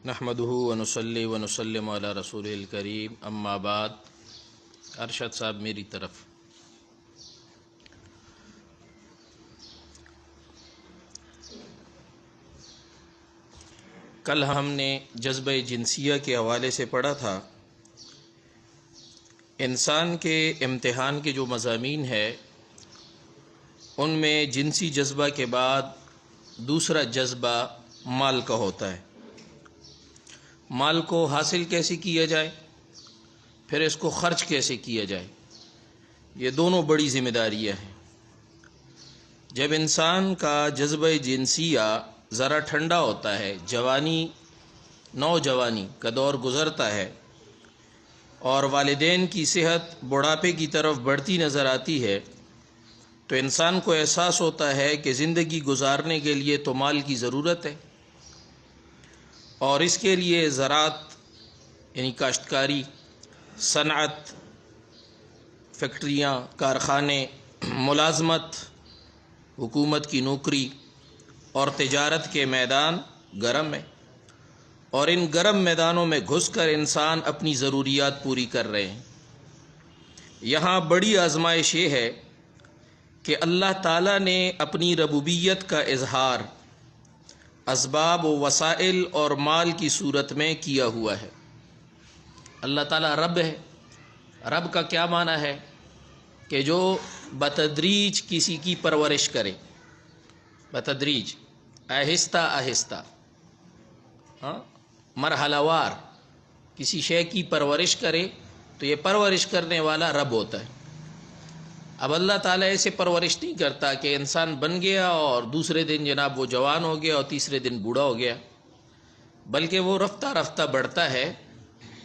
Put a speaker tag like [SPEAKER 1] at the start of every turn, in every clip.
[SPEAKER 1] نحمدہ ونصلی ونسلم علی رسول الکریم اما بعد۔ ارشد صاحب میری طرف کل ہم نے جذبہ جنسیہ کے حوالے سے پڑھا تھا۔ انسان کے امتحان کے جو مضامین ہے ان میں جنسی جذبہ کے بعد دوسرا جذبہ مال کا ہوتا ہے۔ مال کو حاصل کیسے کیا جائے، پھر اس کو خرچ کیسے کیا جائے، یہ دونوں بڑی ذمہ داریاں ہیں۔ جب انسان کا جذبہ جنسیہ ذرا ٹھنڈا ہوتا ہے، جوانی نوجوانی کا دور گزرتا ہے اور والدین کی صحت بڑھاپے کی طرف بڑھتی نظر آتی ہے، تو انسان کو احساس ہوتا ہے کہ زندگی گزارنے کے لیے تو مال کی ضرورت ہے، اور اس کے لیے زراعت یعنی کاشتکاری، صنعت، فیکٹریاں، کارخانے، ملازمت، حکومت کی نوکری اور تجارت کے میدان گرم ہیں، اور ان گرم میدانوں میں گھس کر انسان اپنی ضروریات پوری کر رہے ہیں۔ یہاں بڑی آزمائش یہ ہے کہ اللہ تعالیٰ نے اپنی ربوبیت کا اظہار اسباب و وسائل اور مال کی صورت میں کیا ہوا ہے۔ اللہ تعالیٰ رب ہے۔ رب کا کیا معنی ہے؟ کہ جو بتدریج کسی کی پرورش کرے، بتدریج، آہستہ آہستہ، مرحلہ وار کسی شے کی پرورش کرے، تو یہ پرورش کرنے والا رب ہوتا ہے۔ اب اللہ تعالیٰ ایسے پرورش نہیں کرتا کہ انسان بن گیا اور دوسرے دن جناب وہ جوان ہو گیا اور تیسرے دن بوڑھا ہو گیا، بلکہ وہ رفتہ رفتہ بڑھتا ہے،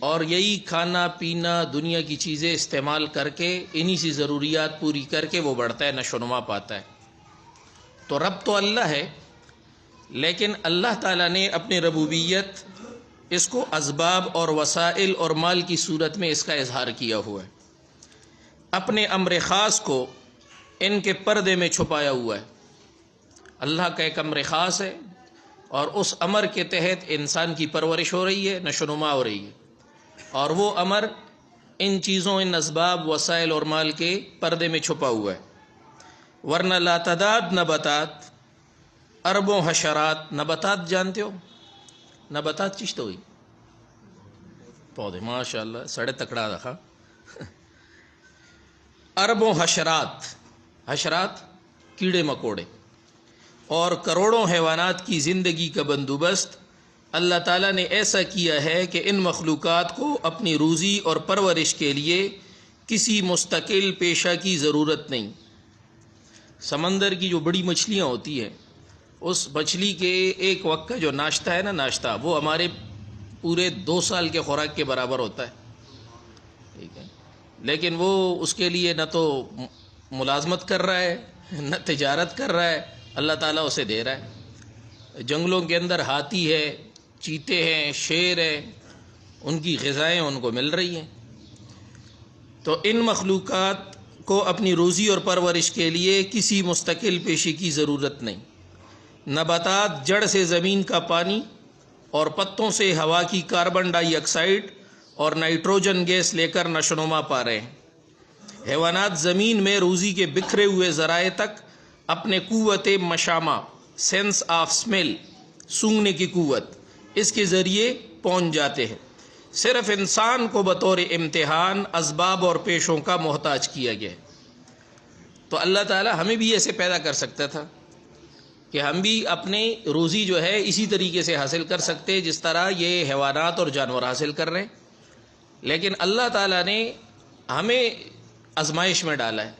[SPEAKER 1] اور یہی کھانا پینا دنیا کی چیزیں استعمال کر کے انہی سی ضروریات پوری کر کے وہ بڑھتا ہے، نشو و نما پاتا ہے۔ تو رب تو اللہ ہے، لیکن اللہ تعالیٰ نے اپنی ربوبیت اس کو اسباب اور وسائل اور مال کی صورت میں اس کا اظہار کیا ہوا ہے۔ اپنے امر خاص کو ان کے پردے میں چھپایا ہوا ہے۔ اللہ کا ایک امر خاص ہے، اور اس امر کے تحت انسان کی پرورش ہو رہی ہے، نشو و نما ہو رہی ہے، اور وہ امر ان چیزوں، ان اسباب، وسائل اور مال کے پردے میں چھپا ہوا ہے۔ ورنہ لاتعداد نباتات، اربوں حشرات، نباتات جانتے ہو؟ نباتات چشت ہوئی پودے، ماشاء اللہ سڑے تکڑا رکھا، اربوں حشرات، حشرات کیڑے مکوڑے، اور کروڑوں حیوانات کی زندگی کا بندوبست اللہ تعالیٰ نے ایسا کیا ہے کہ ان مخلوقات کو اپنی روزی اور پرورش کے لیے کسی مستقل پیشہ کی ضرورت نہیں۔ سمندر کی جو بڑی مچھلیاں ہوتی ہیں، اس مچھلی کے ایک وقت کا جو ناشتہ ہے نا، ناشتہ وہ ہمارے پورے 2 سال کے خوراک کے برابر ہوتا ہے، ٹھیک ہے، لیکن وہ اس کے لیے نہ تو ملازمت کر رہا ہے، نہ تجارت کر رہا ہے، اللہ تعالیٰ اسے دے رہا ہے۔ جنگلوں کے اندر ہاتھی ہے، چیتے ہیں، شیر ہیں، ان کی غذائیں ان کو مل رہی ہیں۔ تو ان مخلوقات کو اپنی روزی اور پرورش کے لیے کسی مستقل پیشے کی ضرورت نہیں۔ نباتات جڑ سے زمین کا پانی اور پتوں سے ہوا کی کاربن ڈائی آکسائڈ اور نائٹروجن گیس لے کر نشو و نما پا رہے ہیں۔ حیوانات زمین میں روزی کے بکھرے ہوئے ذرائع تک اپنے قوت مشامہ، سینس آف سمیل، سونگھنے کی قوت، اس کے ذریعے پہنچ جاتے ہیں۔ صرف انسان کو بطور امتحان اسباب اور پیشوں کا محتاج کیا گیا ہے۔ تو اللہ تعالیٰ ہمیں بھی ایسے پیدا کر سکتا تھا کہ ہم بھی اپنی روزی جو ہے اسی طریقے سے حاصل کر سکتے جس طرح یہ حیوانات اور جانور حاصل کر رہے ہیں، لیکن اللہ تعالیٰ نے ہمیں آزمائش میں ڈالا ہے۔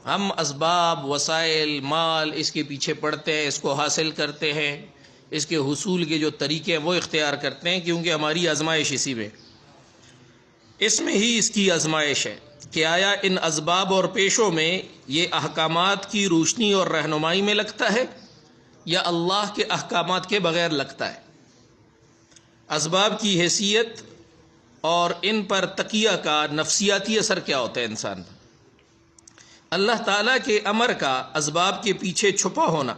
[SPEAKER 1] ہم اسباب، وسائل، مال اس کے پیچھے پڑتے ہیں، اس کو حاصل کرتے ہیں، اس کے حصول کے جو طریقے ہیں وہ اختیار کرتے ہیں، کیونکہ ہماری آزمائش اسی میں، اس میں ہی اس کی آزمائش ہے کہ آیا ان اسباب اور پیشوں میں یہ احکامات کی روشنی اور رہنمائی میں لگتا ہے یا اللہ کے احکامات کے بغیر لگتا ہے۔ اسباب کی حیثیت اور ان پر تقیہ کا نفسیاتی اثر کیا ہوتا ہے انسان پر۔ اللہ تعالیٰ کے امر کا اسباب کے پیچھے چھپا ہونا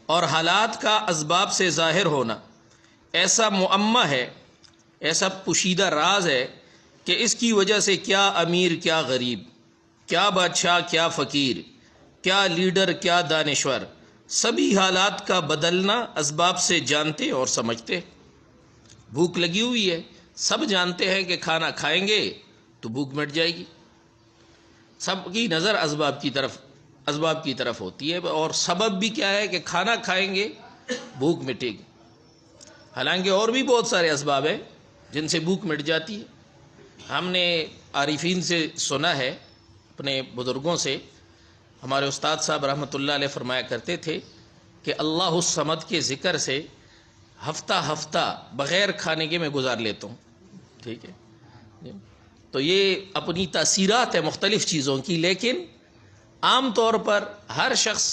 [SPEAKER 1] اور حالات کا اسباب سے ظاہر ہونا، ایسا معمہ ہے، ایسا پوشیدہ راز ہے کہ اس کی وجہ سے کیا امیر کیا غریب، کیا بادشاہ کیا فقیر، کیا لیڈر کیا دانشور، سبھی حالات کا بدلنا اسباب سے جانتے اور سمجھتے۔ بھوک لگی ہوئی ہے، سب جانتے ہیں کہ کھانا کھائیں گے تو بھوک مٹ جائے گی، سب کی نظر اسباب کی طرف ہوتی ہے، اور سبب بھی کیا ہے کہ کھانا کھائیں گے بھوک مٹے گی۔ حالانکہ اور بھی بہت سارے اسباب ہیں جن سے بھوک مٹ جاتی ہے۔ ہم نے عارفین سے سنا ہے، اپنے بزرگوں سے، ہمارے استاد صاحب رحمۃ اللہ علیہ فرمایا کرتے تھے کہ اللہ الصمد کے ذکر سے ہفتہ ہفتہ بغیر کھانے کے میں گزار لیتا ہوں، ٹھیک ہے۔ تو یہ اپنی تاثیرات ہے مختلف چیزوں کی، لیکن عام طور پر ہر شخص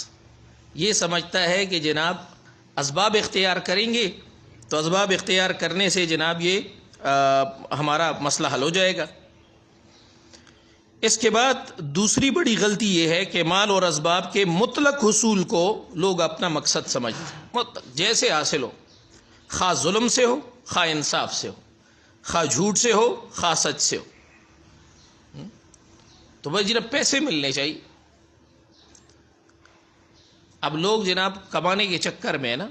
[SPEAKER 1] یہ سمجھتا ہے کہ جناب اسباب اختیار کریں گے تو اسباب اختیار کرنے سے جناب یہ ہمارا مسئلہ حل ہو جائے گا۔ اس کے بعد دوسری بڑی غلطی یہ ہے کہ مال اور اسباب کے مطلق حصول کو لوگ اپنا مقصد سمجھتے ہیں، جیسے حاصل ہو، خواہ ظلم سے ہو خواہ انصاف سے ہو، خواہ جھوٹ سے ہو خواہ سچ سے ہو، تو بس جناب پیسے ملنے چاہیے۔ اب لوگ جناب کمانے کے چکر میں نا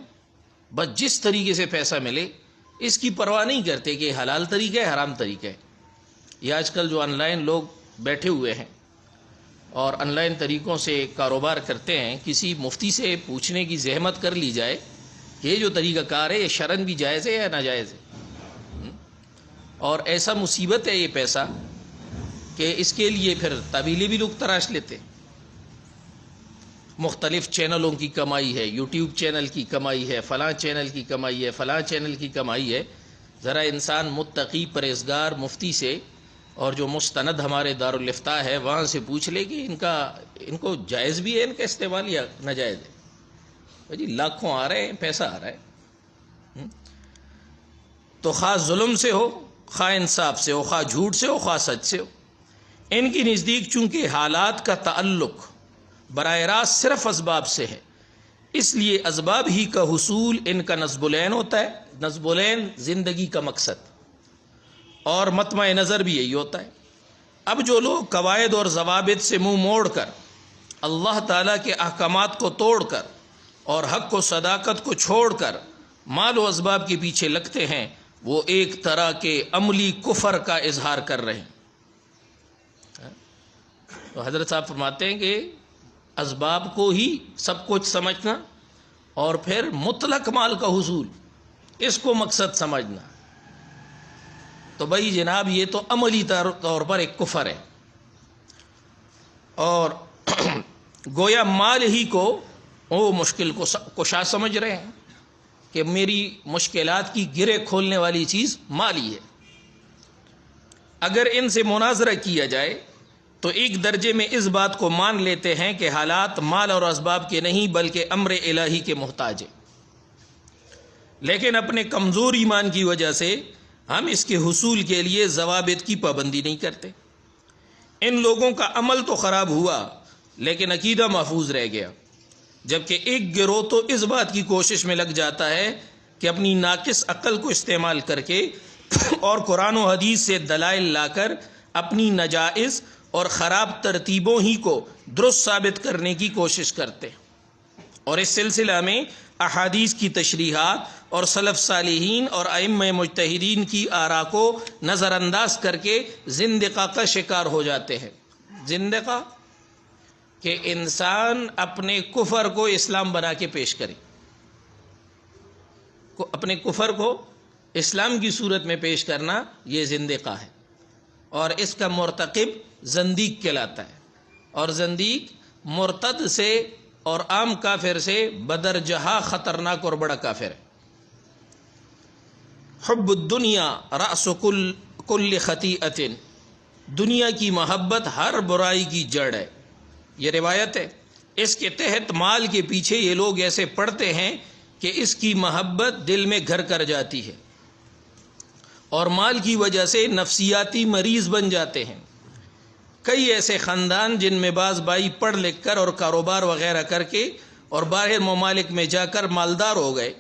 [SPEAKER 1] بس جس طریقے سے پیسہ ملے اس کی پرواہ نہیں کرتے کہ حلال طریقہ ہے حرام طریقہ ہے۔ یہ آج کل جو آن لائن لوگ بیٹھے ہوئے ہیں اور آن لائن طریقوں سے کاروبار کرتے ہیں، کسی مفتی سے پوچھنے کی زحمت کر لی جائے کہ یہ جو طریقہ کار ہے یہ شرعاً بھی جائز ہے یا ناجائز ہے، اور ایسا مصیبت ہے یہ پیسہ کہ اس کے لیے پھر تعویلیں بھی لوگ تراش لیتے ہیں۔ مختلف چینلوں کی کمائی ہے، یوٹیوب چینل کی کمائی ہے، فلاں چینل کی کمائی ہے، فلاں چینل کی کمائی ہے۔ ذرا انسان متقی پرہیزگار مفتی سے اور جو مستند ہمارے دارالافتاء ہے وہاں سے پوچھ لے کہ ان کو جائز بھی ہے ان کا استعمال یا ناجائز ہے۔ جی لاکھوں آ رہے ہیں، پیسہ آ رہا ہے، تو خواہ ظلم سے ہو خواہ انصاف سے ہو، خواہ جھوٹ سے ہو خواہ سچ سے ہو، ان کی نزدیک چونکہ حالات کا تعلق براہ راست صرف اسباب سے ہے، اس لیے اسباب ہی کا حصول ان کا نصب العین ہوتا ہے۔ نصب العین زندگی کا مقصد اور مطمع نظر بھی یہی ہوتا ہے۔ اب جو لوگ قواعد اور ضوابط سے منہ موڑ کر، اللہ تعالیٰ کے احکامات کو توڑ کر اور حق و صداقت کو چھوڑ کر مال و اسباب کے پیچھے لگتے ہیں، وہ ایک طرح کے عملی کفر کا اظہار کر رہے ہیں۔ تو حضرت صاحب فرماتے ہیں کہ اسباب کو ہی سب کچھ سمجھنا اور پھر مطلق مال کا حصول اس کو مقصد سمجھنا، تو بھائی جناب یہ تو عملی طور پر ایک کفر ہے، اور گویا مال ہی کو وہ مشکل کو کشا سمجھ رہے ہیں کہ میری مشکلات کی گرہ کھولنے والی چیز مال ہی ہے۔ اگر ان سے مناظرہ کیا جائے تو ایک درجے میں اس بات کو مان لیتے ہیں کہ حالات مال اور اسباب کے نہیں بلکہ امر الہی کے محتاج ہیں، لیکن اپنے کمزور ایمان کی وجہ سے ہم اس کے حصول کے لیے ضوابط کی پابندی نہیں کرتے۔ ان لوگوں کا عمل تو خراب ہوا لیکن عقیدہ محفوظ رہ گیا، جبکہ ایک گروہ تو اس بات کی کوشش میں لگ جاتا ہے کہ اپنی ناقص عقل کو استعمال کر کے اور قرآن و حدیث سے دلائل لا کر اپنی ناجائز اور خراب ترتیبوں ہی کو درست ثابت کرنے کی کوشش کرتے ہیں، اور اس سلسلہ میں احادیث کی تشریحات اور سلف صالحین اور ائمہ مجتہدین کی آراء کو نظر انداز کر کے زندقہ کا شکار ہو جاتے ہیں۔ زندقہ کہ انسان اپنے کفر کو اسلام بنا کے پیش کرے، اپنے کفر کو اسلام کی صورت میں پیش کرنا یہ زندقہ ہے، اور اس کا مرتکب زندیق کہلاتا ہے، اور زندیق مرتد سے اور عام کافر سے بدرجہ خطرناک اور بڑا کافر ہے۔ حب الدنیا رأس کل خطیئۃ، دنیا کی محبت ہر برائی کی جڑ ہے، یہ روایت ہے۔ اس کے تحت مال کے پیچھے یہ لوگ ایسے پڑتے ہیں کہ اس کی محبت دل میں گھر کر جاتی ہے، اور مال کی وجہ سے نفسیاتی مریض بن جاتے ہیں۔ کئی ایسے خاندان جن میں بعض بھائی پڑھ لکھ کر اور کاروبار وغیرہ کر کے اور باہر ممالک میں جا کر مالدار ہو گئے،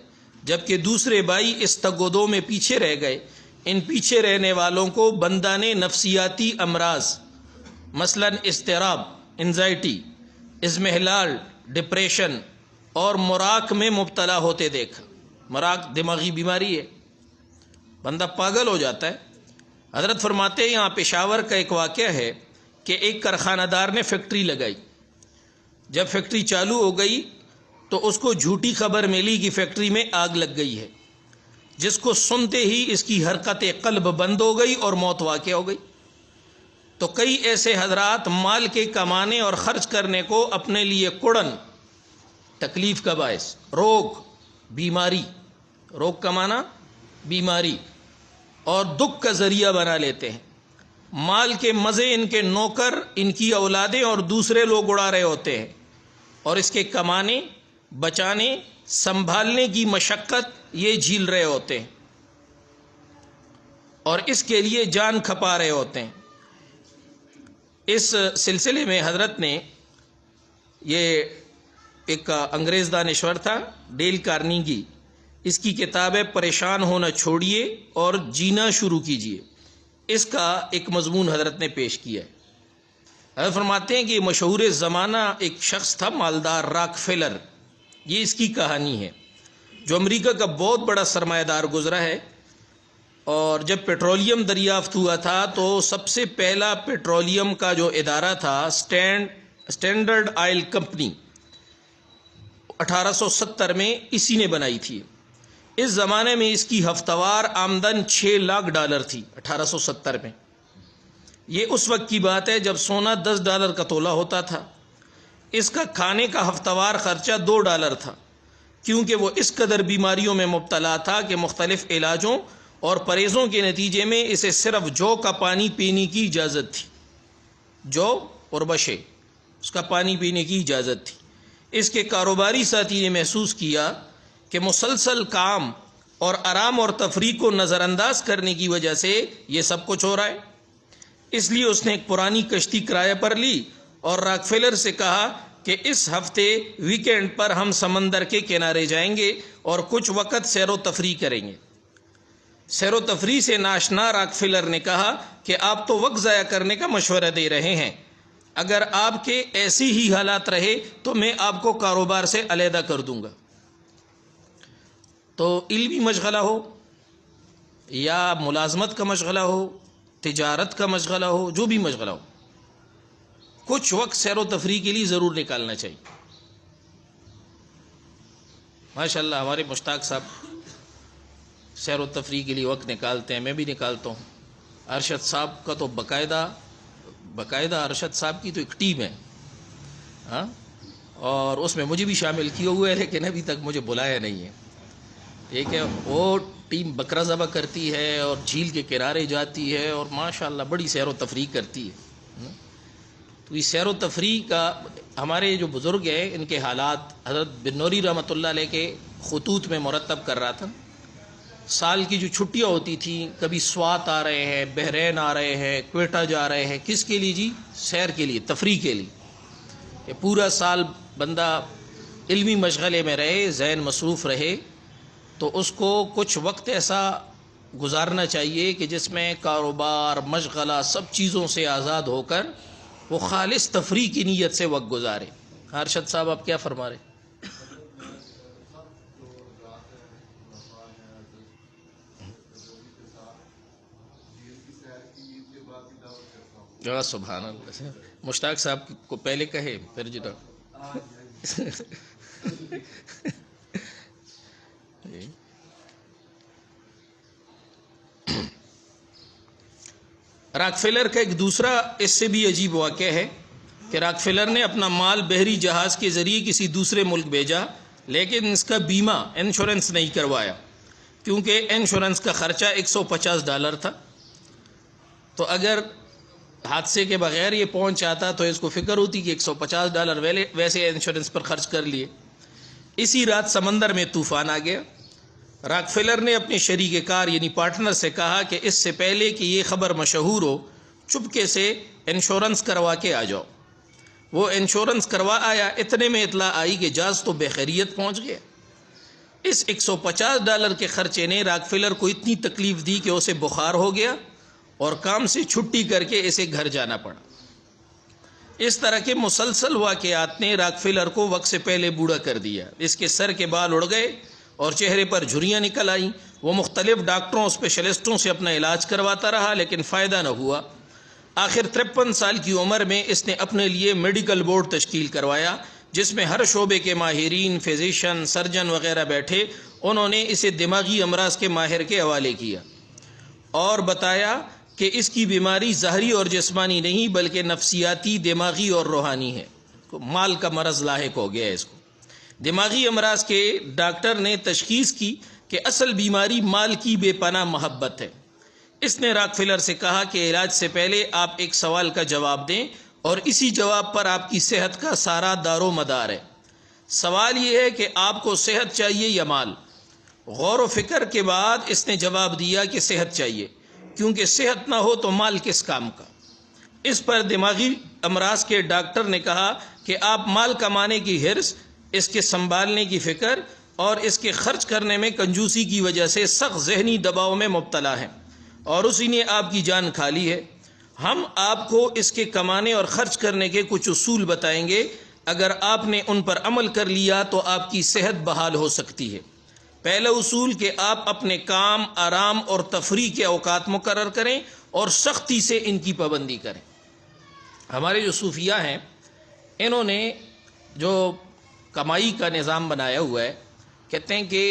[SPEAKER 1] جبکہ دوسرے بھائی اس تگودو میں پیچھے رہ گئے۔ ان پیچھے رہنے والوں کو بندہ نے نفسیاتی امراض مثلاً اضطراب، انزائٹی، اضمحلال، ڈپریشن اور مراق میں مبتلا ہوتے دیکھا۔ مراق دماغی بیماری ہے، بندہ پاگل ہو جاتا ہے۔ حضرت فرماتے ہیں یہاں پشاور کا ایک واقعہ ہے کہ ایک کارخانہ دار نے فیکٹری لگائی۔ جب فیکٹری چالو ہو گئی تو اس کو جھوٹی خبر ملی کہ فیکٹری میں آگ لگ گئی ہے، جس کو سنتے ہی اس کی حرکت قلب بند ہو گئی اور موت واقع ہو گئی۔ تو کئی ایسے حضرات مال کے کمانے اور خرچ کرنے کو اپنے لیے کڑن، تکلیف کا باعث، روگ، بیماری، روگ کمانا، بیماری اور دکھ کا ذریعہ بنا لیتے ہیں۔ مال کے مزے ان کے نوکر، ان کی اولادیں اور دوسرے لوگ اڑا رہے ہوتے ہیں، اور اس کے کمانے، بچانے، سنبھالنے کی مشقت یہ جھیل رہے ہوتے ہیں اور اس کے لیے جان کھپا رہے ہوتے ہیں۔ اس سلسلے میں حضرت نے یہ ایک انگریز دانشور تھا ڈیل کارنیگی، اس کی کتاب ہے پریشان ہونا چھوڑیے اور جینا شروع کیجیے، اس کا ایک مضمون حضرت نے پیش کیا ہے۔ حضرت فرماتے ہیں کہ یہ مشہور زمانہ ایک شخص تھا مالدار، راک فیلر، یہ اس کی کہانی ہے، جو امریکہ کا بہت بڑا سرمایہ دار گزرا ہے۔ اور جب پیٹرولیم دریافت ہوا تھا تو سب سے پہلا پیٹرولیم کا جو ادارہ تھا اسٹینڈرڈ آئل کمپنی 1870 میں اسی نے بنائی تھی۔ اس زمانے میں اس کی ہفتہ وار آمدن $6 لاکھ تھی 1870 میں۔ یہ اس وقت کی بات ہے جب سونا $10 کا تولہ ہوتا تھا۔ اس کا کھانے کا ہفتہ وار خرچہ $2 تھا، کیونکہ وہ اس قدر بیماریوں میں مبتلا تھا کہ مختلف علاجوں اور پرہیزوں کے نتیجے میں اسے صرف جو کا پانی پینے کی اجازت تھی، جو اور بشے، اس کا پانی پینے کی اجازت تھی۔ اس کے کاروباری ساتھی نے محسوس کیا کہ مسلسل کام اور آرام اور تفریح کو نظر انداز کرنے کی وجہ سے یہ سب کچھ ہو رہا ہے۔ اس لیے اس نے ایک پرانی کشتی کرایہ پر لی اور راک فیلر سے کہا کہ اس ہفتے ویکینڈ پر ہم سمندر کے کنارے جائیں گے اور کچھ وقت سیر و تفریح کریں گے۔ سیر و تفریح سے ناشنا راک فیلر نے کہا کہ آپ تو وقت ضائع کرنے کا مشورہ دے رہے ہیں، اگر آپ کے ایسی ہی حالات رہے تو میں آپ کو کاروبار سے علیحدہ کر دوں گا۔ تو علمی مشغلہ ہو یا ملازمت کا مشغلہ ہو، تجارت کا مشغلہ ہو، جو بھی مشغلہ ہو، کچھ وقت سیر و تفریح کے لیے ضرور نکالنا چاہیے۔ ماشاءاللہ ہمارے مشتاق صاحب سیر و تفریح کے لیے وقت نکالتے ہیں، میں بھی نکالتا ہوں۔ ارشد صاحب کا تو باقاعدہ ارشد صاحب کی تو ایک ٹیم ہے، ہاں، اور اس میں مجھے بھی شامل کیا ہوا ہے، لیکن ابھی تک مجھے بلایا نہیں ہے۔ ٹھیک ہے، وہ ٹیم بکرا ذبح کرتی ہے اور جھیل کے کنارے جاتی ہے اور ماشاءاللہ بڑی سیر و تفریح کرتی ہے۔ تو یہ سیر و تفریح کا ہمارے جو بزرگ ہیں ان کے حالات حضرت بن نوری رحمۃ اللہ علیہ کے خطوط میں مرتب کر رہا تھا۔ سال کی جو چھٹیاں ہوتی تھیں، کبھی سوات آ رہے ہیں، بحرین آ رہے ہیں، کوئٹہ جا رہے ہیں، کس کے لیے جی؟ سیر کے لیے، تفریح کے لیے۔ کہ پورا سال بندہ علمی مشغلے میں رہے، ذہن مصروف رہے، تو اس کو کچھ وقت ایسا گزارنا چاہیے کہ جس میں کاروبار، مشغلہ، سب چیزوں سے آزاد ہو کر وہ خالص تفریح کی نیت سے وقت گزارے۔ ارشد صاحب آپ کیا فرما رہے؟ سبحان اللہ، مشتاق صاحب کو پہلے کہے پھر جدا۔ راک فیلر کا ایک دوسرا اس سے بھی عجیب واقعہ ہے کہ راک فیلر نے اپنا مال بحری جہاز کے ذریعے کسی دوسرے ملک بھیجا، لیکن اس کا بیمہ، انشورنس نہیں کروایا، کیونکہ انشورنس کا خرچہ $150 تھا۔ تو اگر حادثے کے بغیر یہ پہنچ جاتا تو اس کو فکر ہوتی کہ $150 ویسے انشورنس پر خرچ کر لیے۔ اسی رات سمندر میں طوفان آ گیا۔ راک فیلر نے اپنے شریک کار یعنی پارٹنر سے کہا کہ اس سے پہلے کہ یہ خبر مشہور ہو، چپکے سے انشورنس کروا کے آ جاؤ۔ وہ انشورنس کروا آیا، اتنے میں اطلاع آئی کہ جہاز تو بخیریت پہنچ گیا۔ اس $150 کے خرچے نے راکفیلر کو اتنی تکلیف دی کہ اسے بخار ہو گیا اور کام سے چھٹی کر کے اسے گھر جانا پڑا۔ اس طرح کے مسلسل واقعات نے راکفیلر کو وقت سے پہلے بوڑھا کر دیا۔ اس کے سر کے بال اڑ گئے اور چہرے پر جھریاں نکل آئیں۔ وہ مختلف ڈاکٹروں اسپیشلسٹوں سے اپنا علاج کرواتا رہا لیکن فائدہ نہ ہوا۔ آخر 53 سال کی عمر میں اس نے اپنے لیے میڈیکل بورڈ تشکیل کروایا جس میں ہر شعبے کے ماہرین، فزیشین، سرجن وغیرہ بیٹھے۔ انہوں نے اسے دماغی امراض کے ماہر کے حوالے کیا اور بتایا کہ اس کی بیماری ظاہری اور جسمانی نہیں بلکہ نفسیاتی، دماغی اور روحانی ہے۔ مال کا مرض لاحق ہو گیا ہے اس کو۔ دماغی امراض کے ڈاکٹر نے تشخیص کی کہ اصل بیماری مال کی بے پناہ محبت ہے۔ اس نے راکفیلر سے کہا کہ علاج سے پہلے آپ ایک سوال کا جواب دیں اور اسی جواب پر آپ کی صحت کا سارا دار و مدار ہے۔ سوال یہ ہے کہ آپ کو صحت چاہیے یا مال؟ غور و فکر کے بعد اس نے جواب دیا کہ صحت چاہیے، کیونکہ صحت نہ ہو تو مال کس کام کا۔ اس پر دماغی امراض کے ڈاکٹر نے کہا کہ آپ مال کمانے کی حرص، اس کے سنبھالنے کی فکر اور اس کے خرچ کرنے میں کنجوسی کی وجہ سے سخت ذہنی دباؤ میں مبتلا ہیں اور اسی نے آپ کی جان کھا لی ہے۔ ہم آپ کو اس کے کمانے اور خرچ کرنے کے کچھ اصول بتائیں گے۔ اگر آپ نے ان پر عمل کر لیا تو آپ کی صحت بحال ہو سکتی ہے۔ پہلا اصول کہ آپ اپنے کام، آرام اور تفریح کے اوقات مقرر کریں اور سختی سے ان کی پابندی کریں۔ ہمارے جو صوفیہ ہیں انہوں نے جو کمائی کا نظام بنایا ہوا ہے، کہتے ہیں کہ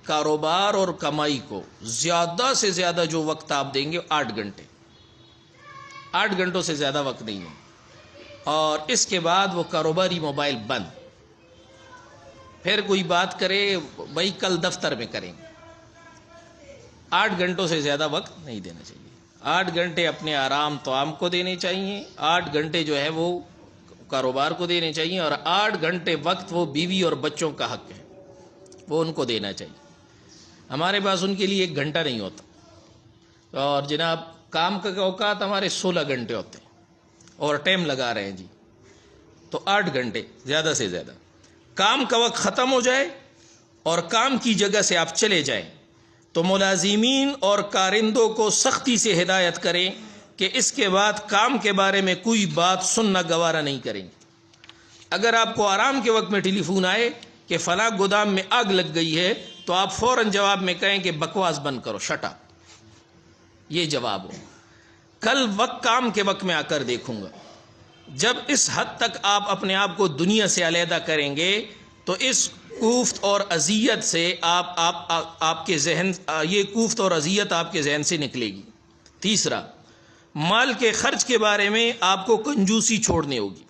[SPEAKER 1] کاروبار اور کمائی کو زیادہ سے زیادہ جو وقت آپ دیں گے 8 گھنٹے، 8 گھنٹوں سے زیادہ وقت نہیں ہے، اور اس کے بعد وہ کاروباری موبائل بند۔ پھر کوئی بات کرے بھائی کل دفتر میں کریں گے، 8 گھنٹوں سے زیادہ وقت نہیں دینا چاہیے۔ 8 گھنٹے اپنے آرام توام کو دینے چاہیے، 8 گھنٹے جو ہے وہ کاروبار کو دینے چاہیے، اور 8 گھنٹے وقت وہ بیوی اور بچوں کا حق ہے، وہ ان کو دینا چاہیے۔ ہمارے پاس ان کے لیے 1 گھنٹہ نہیں ہوتا، اور جناب کام کا اوقات ہمارے 16 گھنٹے ہوتے ہیں اور ٹائم لگا رہے ہیں جی، تو 8 گھنٹے زیادہ سے زیادہ۔ کام کا وقت ختم ہو جائے اور کام کی جگہ سے آپ چلے جائیں تو ملازمین اور کارندوں کو سختی سے ہدایت کریں کہ اس کے بعد کام کے بارے میں کوئی بات سننا گوارا نہیں کریں گے۔ اگر آپ کو آرام کے وقت میں ٹیلی فون آئے کہ فلاں گودام میں آگ لگ گئی ہے تو آپ فوراً جواب میں کہیں کہ بکواس بند کرو، شٹ اپ، یہ جواب ہو۔ کل وقت کام کے وقت میں آ کر دیکھوں گا۔ جب اس حد تک آپ اپنے آپ کو دنیا سے علیحدہ کریں گے تو اس کوفت اور اذیت سے آپ کے ذہن، یہ کوفت اور اذیت آپ کے ذہن سے نکلے گی۔ تیسرا، مال کے خرچ کے بارے میں آپ کو کنجوسی چھوڑنی ہوگی۔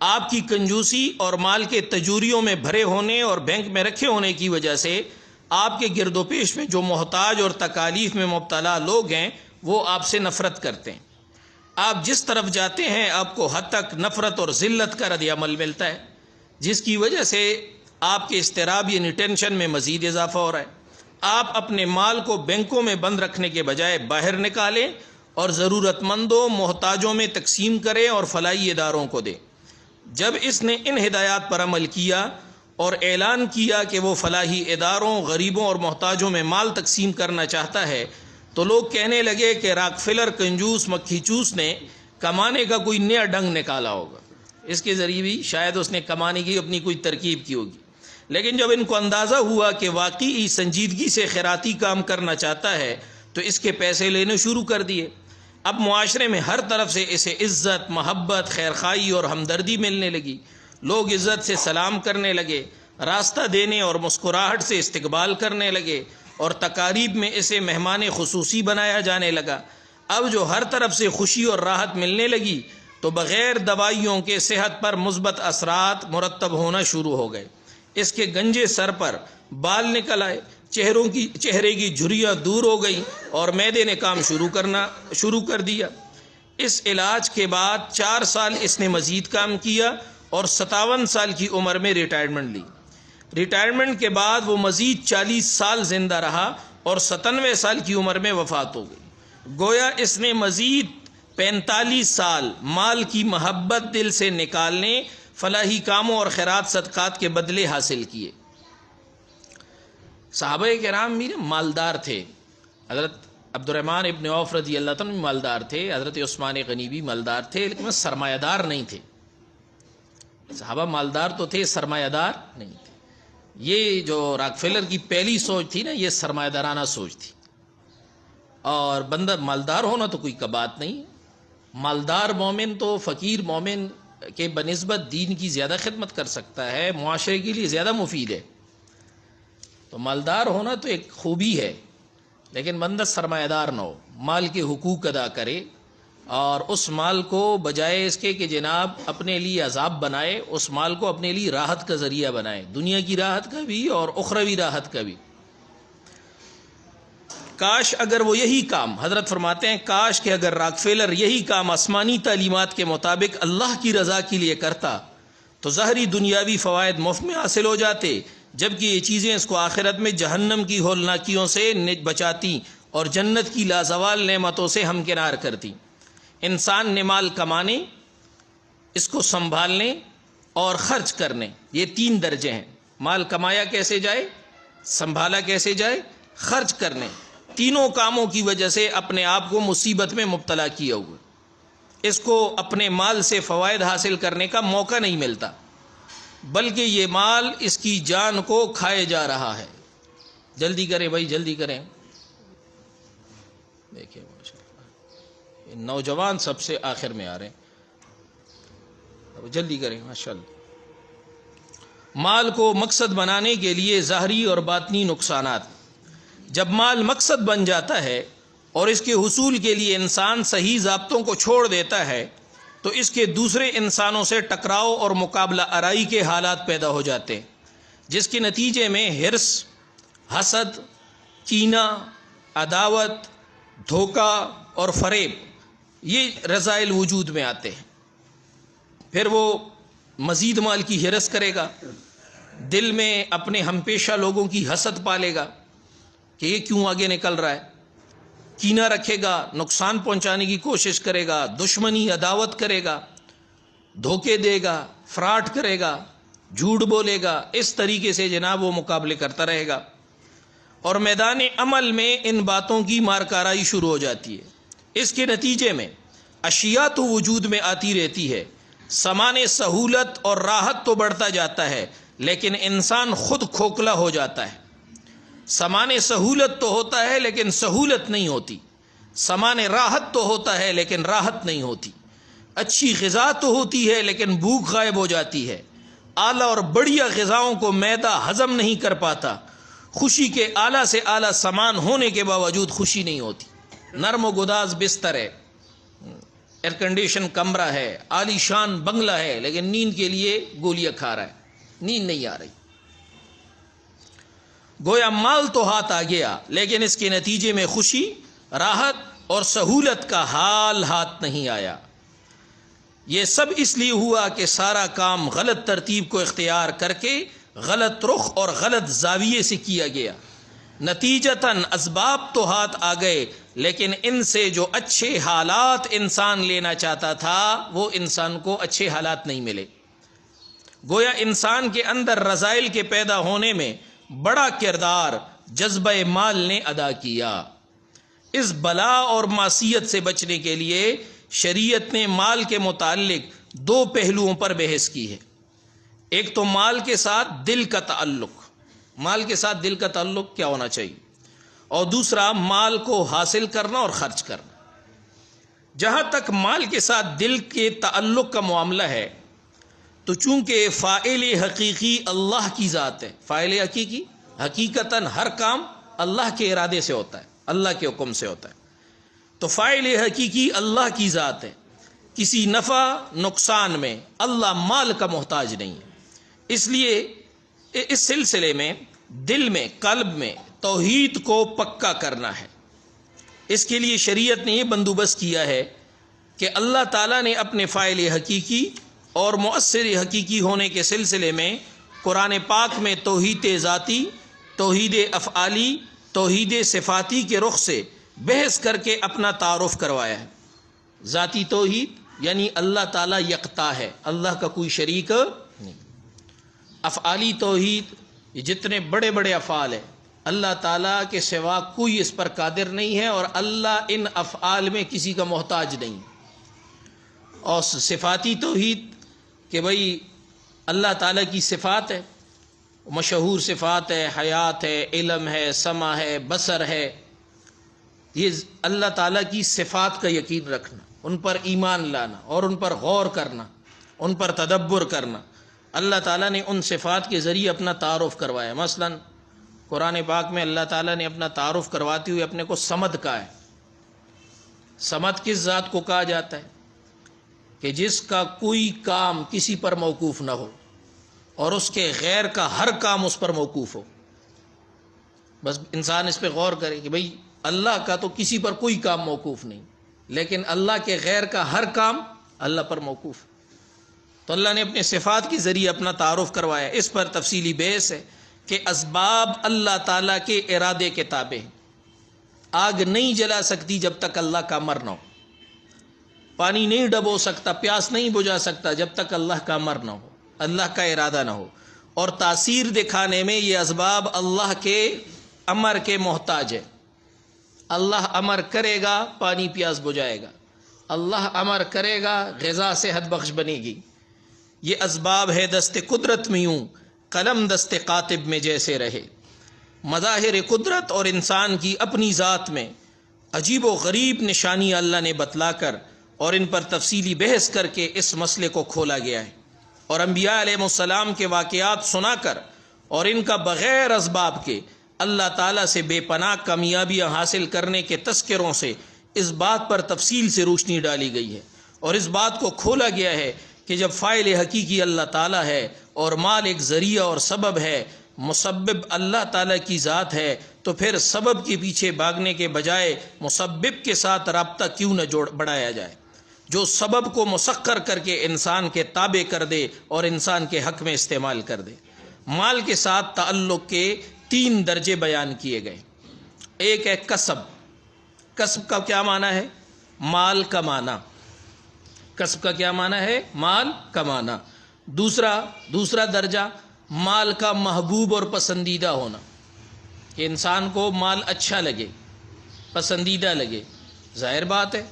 [SPEAKER 1] آپ کی کنجوسی اور مال کے تجوریوں میں بھرے ہونے اور بینک میں رکھے ہونے کی وجہ سے آپ کے گرد و پیش میں جو محتاج اور تکالیف میں مبتلا لوگ ہیں وہ آپ سے نفرت کرتے ہیں۔ آپ جس طرف جاتے ہیں آپ کو حد تک نفرت اور ذلت کا رد عمل ملتا ہے، جس کی وجہ سے آپ کے اضطراب یعنی ٹینشن میں مزید اضافہ ہو رہا ہے۔ آپ اپنے مال کو بینکوں میں بند رکھنے کے بجائے باہر نکالیں اور ضرورت مندوں، محتاجوں میں تقسیم کریں اور فلاحی اداروں کو دیں۔ جب اس نے ان ہدایات پر عمل کیا اور اعلان کیا کہ وہ فلاحی اداروں، غریبوں اور محتاجوں میں مال تقسیم کرنا چاہتا ہے تو لوگ کہنے لگے کہ راکفیلر کنجوس مکھی چوس نے کمانے کا کوئی نیا ڈنگ نکالا ہوگا، اس کے ذریعے بھی شاید اس نے کمانے کی اپنی کوئی ترکیب کی ہوگی۔ لیکن جب ان کو اندازہ ہوا کہ واقعی سنجیدگی سے خیراتی کام کرنا چاہتا ہے تو اس کے پیسے لینے شروع کر دیے۔ اب معاشرے میں ہر طرف سے اسے عزت، محبت، خیرخواہی اور ہمدردی ملنے لگی۔ لوگ عزت سے سلام کرنے لگے، راستہ دینے اور مسکراہٹ سے استقبال کرنے لگے، اور تقاریب میں اسے مہمان خصوصی بنایا جانے لگا۔ اب جو ہر طرف سے خوشی اور راحت ملنے لگی تو بغیر دوائیوں کے صحت پر مثبت اثرات مرتب ہونا شروع ہو گئے۔ اس کے گنجے سر پر بال نکل آئے، چہرے کی جھریاں دور ہو گئیں اور معدے نے کام شروع کر دیا۔ اس علاج کے بعد 4 سال اس نے مزید کام کیا اور 57 سال کی عمر میں ریٹائرمنٹ لی۔ ریٹائرمنٹ کے بعد وہ مزید 40 سال زندہ رہا اور 97 سال کی عمر میں وفات ہو گئی۔ گویا اس نے مزید 45 سال مال کی محبت دل سے نکالنے، فلاحی کاموں اور خیرات صدقات کے بدلے حاصل کیے۔ صحابہ کرام بھی مالدار تھے. حضرت عبد الرحمن ابن عوف رضی اللہ تعالیٰ بھی مالدار تھے, حضرت عثمان غنی بھی مالدار تھے, لیکن وہ سرمایہ دار نہیں تھے. صحابہ مالدار تو تھے, سرمایہ دار نہیں تھے. یہ جو راکفیلر کی پہلی سوچ تھی نا, یہ سرمایہ دارانہ سوچ تھی. اور بندہ مالدار ہونا تو کوئی بات نہیں. مالدار مومن تو فقیر مومن کے بنسبت دین کی زیادہ خدمت کر سکتا ہے, معاشرے کے لیے زیادہ مفید ہے. تو مالدار ہونا تو ایک خوبی ہے, لیکن بندہ سرمایہ دار نہ ہو, مال کے حقوق ادا کرے, اور اس مال کو بجائے اس کے کہ جناب اپنے لیے عذاب بنائے, اس مال کو اپنے لیے راحت کا ذریعہ بنائے, دنیا کی راحت کا بھی اور اخروی راحت کا بھی. کاش اگر وہ یہی کام, حضرت فرماتے ہیں کاش کہ اگر راکفیلر یہی کام آسمانی تعلیمات کے مطابق اللہ کی رضا کے لیے کرتا تو ظاہری دنیاوی فوائد مفت میں حاصل ہو جاتے, جبکہ یہ چیزیں اس کو آخرت میں جہنم کی ہولناکیوں سے بچاتی اور جنت کی لازوال نعمتوں سے ہمکنار کرتی. انسان نے مال کمانے, اس کو سنبھالنے اور خرچ کرنے, یہ 3 درجے ہیں. مال کمایا کیسے جائے, سنبھالا کیسے جائے, خرچ کرنے. تینوں کاموں کی وجہ سے اپنے آپ کو مصیبت میں مبتلا کیا ہوا. اس کو اپنے مال سے فوائد حاصل کرنے کا موقع نہیں ملتا, بلکہ یہ مال اس کی جان کو کھائے جا رہا ہے. جلدی کریں بھائی, جلدی کریں. دیکھیں نوجوان سب سے آخر میں آ رہے ہیں, جلدی کریں ماشاءاللہ. مال کو مقصد بنانے کے لیے ظاہری اور باطنی نقصانات. جب مال مقصد بن جاتا ہے اور اس کے حصول کے لیے انسان صحیح ضابطوں کو چھوڑ دیتا ہے تو اس کے دوسرے انسانوں سے ٹکراؤ اور مقابلہ آرائی کے حالات پیدا ہو جاتے ہیں, جس کے نتیجے میں حرص, حسد, کینہ, عداوت, دھوکہ اور فریب یہ رذائل وجود میں آتے ہیں. پھر وہ مزید مال کی حرص کرے گا, دل میں اپنے ہم پیشہ لوگوں کی حسد پالے گا کہ یہ کیوں آگے نکل رہا ہے, کینہ رکھے گا, نقصان پہنچانے کی کوشش کرے گا, دشمنی عداوت کرے گا, دھوکے دے گا, فراڈ کرے گا, جھوٹ بولے گا. اس طریقے سے جناب وہ مقابلے کرتا رہے گا, اور میدان عمل میں ان باتوں کی مارکارائی شروع ہو جاتی ہے. اس کے نتیجے میں اشیاء تو وجود میں آتی رہتی ہے, سامان سہولت اور راحت تو بڑھتا جاتا ہے, لیکن انسان خود کھوکھلا ہو جاتا ہے. سامان سہولت تو ہوتا ہے لیکن سہولت نہیں ہوتی, سامان راحت تو ہوتا ہے لیکن راحت نہیں ہوتی, اچھی غذا تو ہوتی ہے لیکن بھوک غائب ہو جاتی ہے, اعلیٰ اور بڑھیا غذاؤں کو معدہ ہضم نہیں کر پاتا, خوشی کے اعلیٰ سے اعلیٰ سامان ہونے کے باوجود خوشی نہیں ہوتی. نرم و گداز بستر ہے, ایئر کنڈیشن کمرہ ہے, عالی شان بنگلہ ہے, لیکن نیند کے لیے گولیاں کھا رہا ہے, نیند نہیں آ رہی. گویا مال تو ہاتھ آ گیا لیکن اس کے نتیجے میں خوشی, راحت اور سہولت کا حال ہاتھ نہیں آیا. یہ سب اس لیے ہوا کہ سارا کام غلط ترتیب کو اختیار کر کے غلط رخ اور غلط زاویے سے کیا گیا. نتیجتاً اسباب تو ہاتھ آ گئے لیکن ان سے جو اچھے حالات انسان لینا چاہتا تھا وہ انسان کو اچھے حالات نہیں ملے. گویا انسان کے اندر رذائل کے پیدا ہونے میں بڑا کردار جذبہ مال نے ادا کیا. اس بلا اور معصیت سے بچنے کے لیے شریعت نے مال کے متعلق 2 پہلوؤں پر بحث کی ہے. ایک تو مال کے ساتھ دل کا تعلق, مال کے ساتھ دل کا تعلق کیا ہونا چاہیے, اور دوسرا مال کو حاصل کرنا اور خرچ کرنا. جہاں تک مال کے ساتھ دل کے تعلق کا معاملہ ہے تو چونکہ فاعل حقیقی اللہ کی ذات ہے, فاعل حقیقی حقیقتاً ہر کام اللہ کے ارادے سے ہوتا ہے, اللہ کے حکم سے ہوتا ہے, تو فاعل حقیقی اللہ کی ذات ہے. کسی نفع نقصان میں اللہ مال کا محتاج نہیں ہے. اس لیے اس سلسلے میں دل میں, قلب میں توحید کو پکا کرنا ہے. اس کے لیے شریعت نے یہ بندوبست کیا ہے کہ اللہ تعالیٰ نے اپنے فاعل حقیقی اور مؤثر حقیقی ہونے کے سلسلے میں قرآن پاک میں توحید ذاتی, توحید افعالی, توحید صفاتی کے رخ سے بحث کر کے اپنا تعارف کروایا ہے. ذاتی توحید یعنی اللہ تعالیٰ یکتا ہے, اللہ کا کوئی شریک نہیں. افعالی توحید, یہ جتنے بڑے بڑے افعال ہیں اللہ تعالیٰ کے سوا کوئی اس پر قادر نہیں ہے، اور اللہ ان افعال میں کسی کا محتاج نہیں۔ اور صفاتی توحید کہ بھئی اللہ تعالیٰ کی صفات ہے، مشہور صفات ہے، حیات ہے، علم ہے، سمع ہے، بصر ہے، یہ اللہ تعالیٰ کی صفات کا یقین رکھنا، ان پر ایمان لانا اور ان پر غور کرنا، ان پر تدبر کرنا۔ اللہ تعالیٰ نے ان صفات کے ذریعے اپنا تعارف کروایا۔ مثلا قرآن پاک میں اللہ تعالیٰ نے اپنا تعارف کرواتے ہوئے اپنے کو صمد کہا ہے۔ صمد کس ذات کو کہا جاتا ہے؟ کہ جس کا کوئی کام کسی پر موقوف نہ ہو اور اس کے غیر کا ہر کام اس پر موقوف ہو۔ بس انسان اس پہ غور کرے کہ بھئی اللہ کا تو کسی پر کوئی کام موقوف نہیں، لیکن اللہ کے غیر کا ہر کام اللہ پر موقوف۔ تو اللہ نے اپنے صفات کے ذریعے اپنا تعارف کروایا۔ اس پر تفصیلی بحث ہے کہ اسباب اللہ تعالیٰ کے ارادے کے تابع ہیں۔ آگ نہیں جلا سکتی جب تک اللہ کا امر نہ ہو، پانی نہیں ڈبو سکتا، پیاس نہیں بجھا سکتا جب تک اللہ کا امر نہ ہو، اللہ کا ارادہ نہ ہو۔ اور تاثیر دکھانے میں یہ اسباب اللہ کے امر کے محتاج ہے۔ اللہ امر کرے گا پانی پیاس بجھائے گا، اللہ امر کرے گا غذا صحت بخش بنے گی۔ یہ اسباب ہے دست قدرت میں یوں قلم دست کاتب میں جیسے رہے۔ مظاہر قدرت اور انسان کی اپنی ذات میں عجیب و غریب نشانی اللہ نے بتلا کر اور ان پر تفصیلی بحث کر کے اس مسئلے کو کھولا گیا ہے، اور انبیاء علیہ السلام کے واقعات سنا کر اور ان کا بغیر اسباب کے اللہ تعالیٰ سے بے پناہ کامیابیاں حاصل کرنے کے تذکروں سے اس بات پر تفصیل سے روشنی ڈالی گئی ہے، اور اس بات کو کھولا گیا ہے کہ جب فاعل حقیقی اللہ تعالیٰ ہے اور مال ایک ذریعہ اور سبب ہے، مسبب اللہ تعالیٰ کی ذات ہے، تو پھر سبب کے پیچھے بھاگنے کے بجائے مسبب کے ساتھ رابطہ کیوں نہ بڑھایا جائے، جو سبب کو مسخر کر کے انسان کے تابع کر دے اور انسان کے حق میں استعمال کر دے۔ مال کے ساتھ تعلق کے 3 درجے بیان کیے گئے۔ ایک ہے کسب۔ کسب کا کیا معنی ہے؟ مال کمانا۔ کسب کا کیا معنی ہے؟ مال کمانا۔ دوسرا درجہ مال کا محبوب اور پسندیدہ ہونا، کہ انسان کو مال اچھا لگے، پسندیدہ لگے۔ ظاہر بات ہے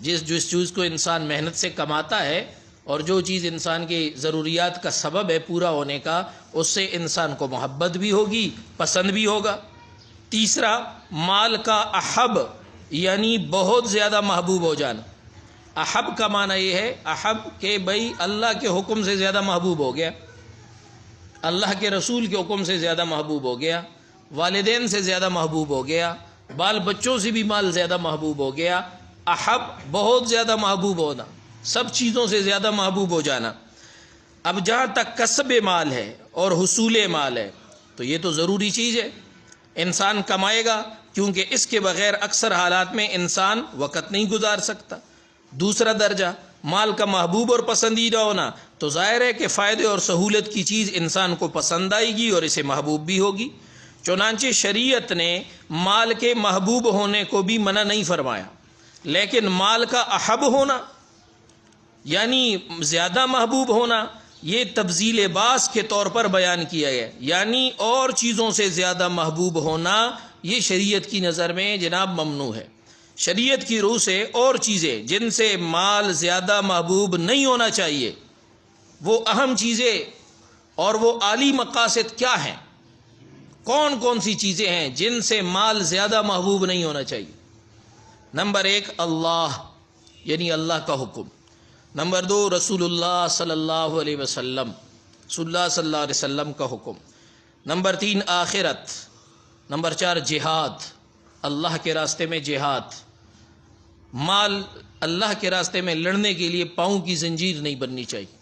[SPEAKER 1] جس چیز کو انسان محنت سے کماتا ہے اور جو چیز انسان کی ضروریات کا سبب ہے پورا ہونے کا، اس سے انسان کو محبت بھی ہوگی، پسند بھی ہوگا۔ تیسرا مال کا احب، یعنی بہت زیادہ محبوب ہو جانا۔ احب کا معنی یہ ہے احب کہ بھئی اللہ کے حکم سے زیادہ محبوب ہو گیا، اللہ کے رسول کے حکم سے زیادہ محبوب ہو گیا، والدین سے زیادہ محبوب ہو گیا، بال بچوں سے بھی مال زیادہ محبوب ہو گیا۔ احب بہت زیادہ محبوب ہونا، سب چیزوں سے زیادہ محبوب ہو جانا۔ اب جہاں تک کسب مال ہے اور حصول مال ہے تو یہ تو ضروری چیز ہے، انسان کمائے گا، کیونکہ اس کے بغیر اکثر حالات میں انسان وقت نہیں گزار سکتا۔ دوسرا درجہ مال کا محبوب اور پسندیدہ ہونا، تو ظاہر ہے کہ فائدے اور سہولت کی چیز انسان کو پسند آئے گی اور اسے محبوب بھی ہوگی۔ چنانچہ شریعت نے مال کے محبوب ہونے کو بھی منع نہیں فرمایا، لیکن مال کا احب ہونا یعنی زیادہ محبوب ہونا یہ تفضیل باعث کے طور پر بیان کیا گیا، یعنی اور چیزوں سے زیادہ محبوب ہونا یہ شریعت کی نظر میں جناب ممنوع ہے۔ شریعت کی روح سے اور چیزیں جن سے مال زیادہ محبوب نہیں ہونا چاہیے، وہ اہم چیزیں اور وہ اعلی مقاصد کیا ہیں، کون کون سی چیزیں ہیں جن سے مال زیادہ محبوب نہیں ہونا چاہیے؟ نمبر 1 اللہ، یعنی اللہ کا حکم۔ نمبر 2 رسول اللہ صلی اللہ علیہ وسلم، رسول اللہ صلی اللہ علیہ وسلم کا حکم۔ نمبر 3 آخرت۔ نمبر 4 جہاد، اللہ کے راستے میں جہاد۔ مال اللہ کے راستے میں لڑنے کے لیے پاؤں کی زنجیر نہیں بننی چاہیے۔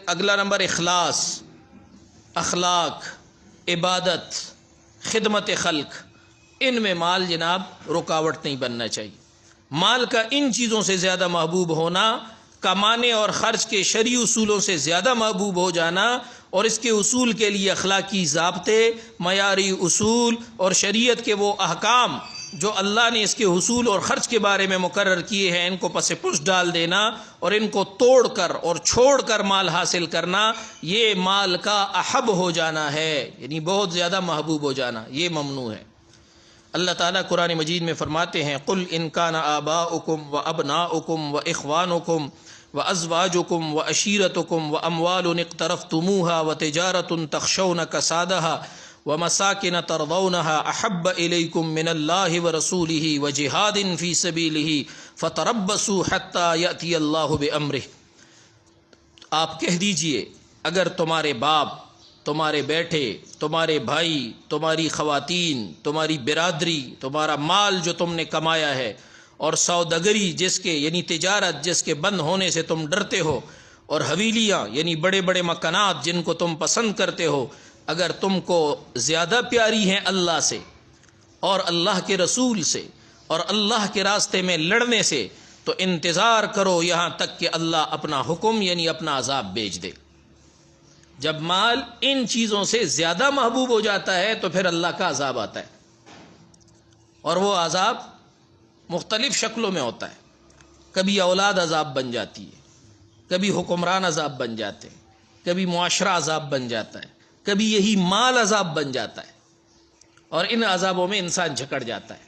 [SPEAKER 1] اگلا نمبر اخلاص، اخلاق، عبادت، خدمت خلق، ان میں مال جناب رکاوٹ نہیں بننا چاہیے۔ مال کا ان چیزوں سے زیادہ محبوب ہونا، کمانے اور خرچ کے شرعی اصولوں سے زیادہ محبوب ہو جانا، اور اس کے اصول کے لیے اخلاقی ضابطے، معیاری اصول اور شریعت کے وہ احکام جو اللہ نے اس کے حصول اور خرچ کے بارے میں مقرر کیے ہیں ان کو پس پش ڈال دینا اور ان کو توڑ کر اور چھوڑ کر مال حاصل کرنا، یہ مال کا احب ہو جانا ہے، یعنی بہت زیادہ محبوب ہو جانا، یہ ممنوع ہے۔ اللہ تعالیٰ قرآن مجید میں فرماتے ہیں قُلْ إِنْ كَانَ آبَاؤُكُمْ وَأَبْنَاؤُكُمْ وَإِخْوَانُكُمْ وَأَزْوَاجُكُمْ وَعَشِيرَتُكُمْ وَأَمْوَالٌ اقْتَرَفْتُمُوهَا وَتِجَارَةٌ تَخْشَوْنَ كَسَادَهَا وَمَسَاكِنَ تَرْضَوْنَهَا أَحَبَّ إِلَيْكُم مِّنَ اللَّهِ وَرَسُولِهِ وَجِهَادٍ فِي سَبِيلِهِ فَتَرَبَّصُوا حَتَّى يَأْتِيَ اللَّهُ بِأَمْرِهِ، آپ کہہ دیجئے اگر تمہارے باپ، تمہارے بیٹے، تمہارے بھائی، تمہاری خواتین، تمہاری برادری، تمہارا مال جو تم نے کمایا ہے، اور سوداگری جس کے یعنی تجارت جس کے بند ہونے سے تم ڈرتے ہو، اور حویلیاں یعنی بڑے بڑے مکانات جن کو تم پسند کرتے ہو، اگر تم کو زیادہ پیاری ہیں اللہ سے اور اللہ کے رسول سے اور اللہ کے راستے میں لڑنے سے، تو انتظار کرو یہاں تک کہ اللہ اپنا حکم یعنی اپنا عذاب بھیج دے۔ جب مال ان چیزوں سے زیادہ محبوب ہو جاتا ہے تو پھر اللہ کا عذاب آتا ہے، اور وہ عذاب مختلف شکلوں میں ہوتا ہے۔ کبھی اولاد عذاب بن جاتی ہے، کبھی حکمران عذاب بن جاتے ہیں، کبھی معاشرہ عذاب بن جاتا ہے، کبھی یہی مال عذاب بن جاتا ہے، اور ان عذابوں میں انسان جھکڑ جاتا ہے۔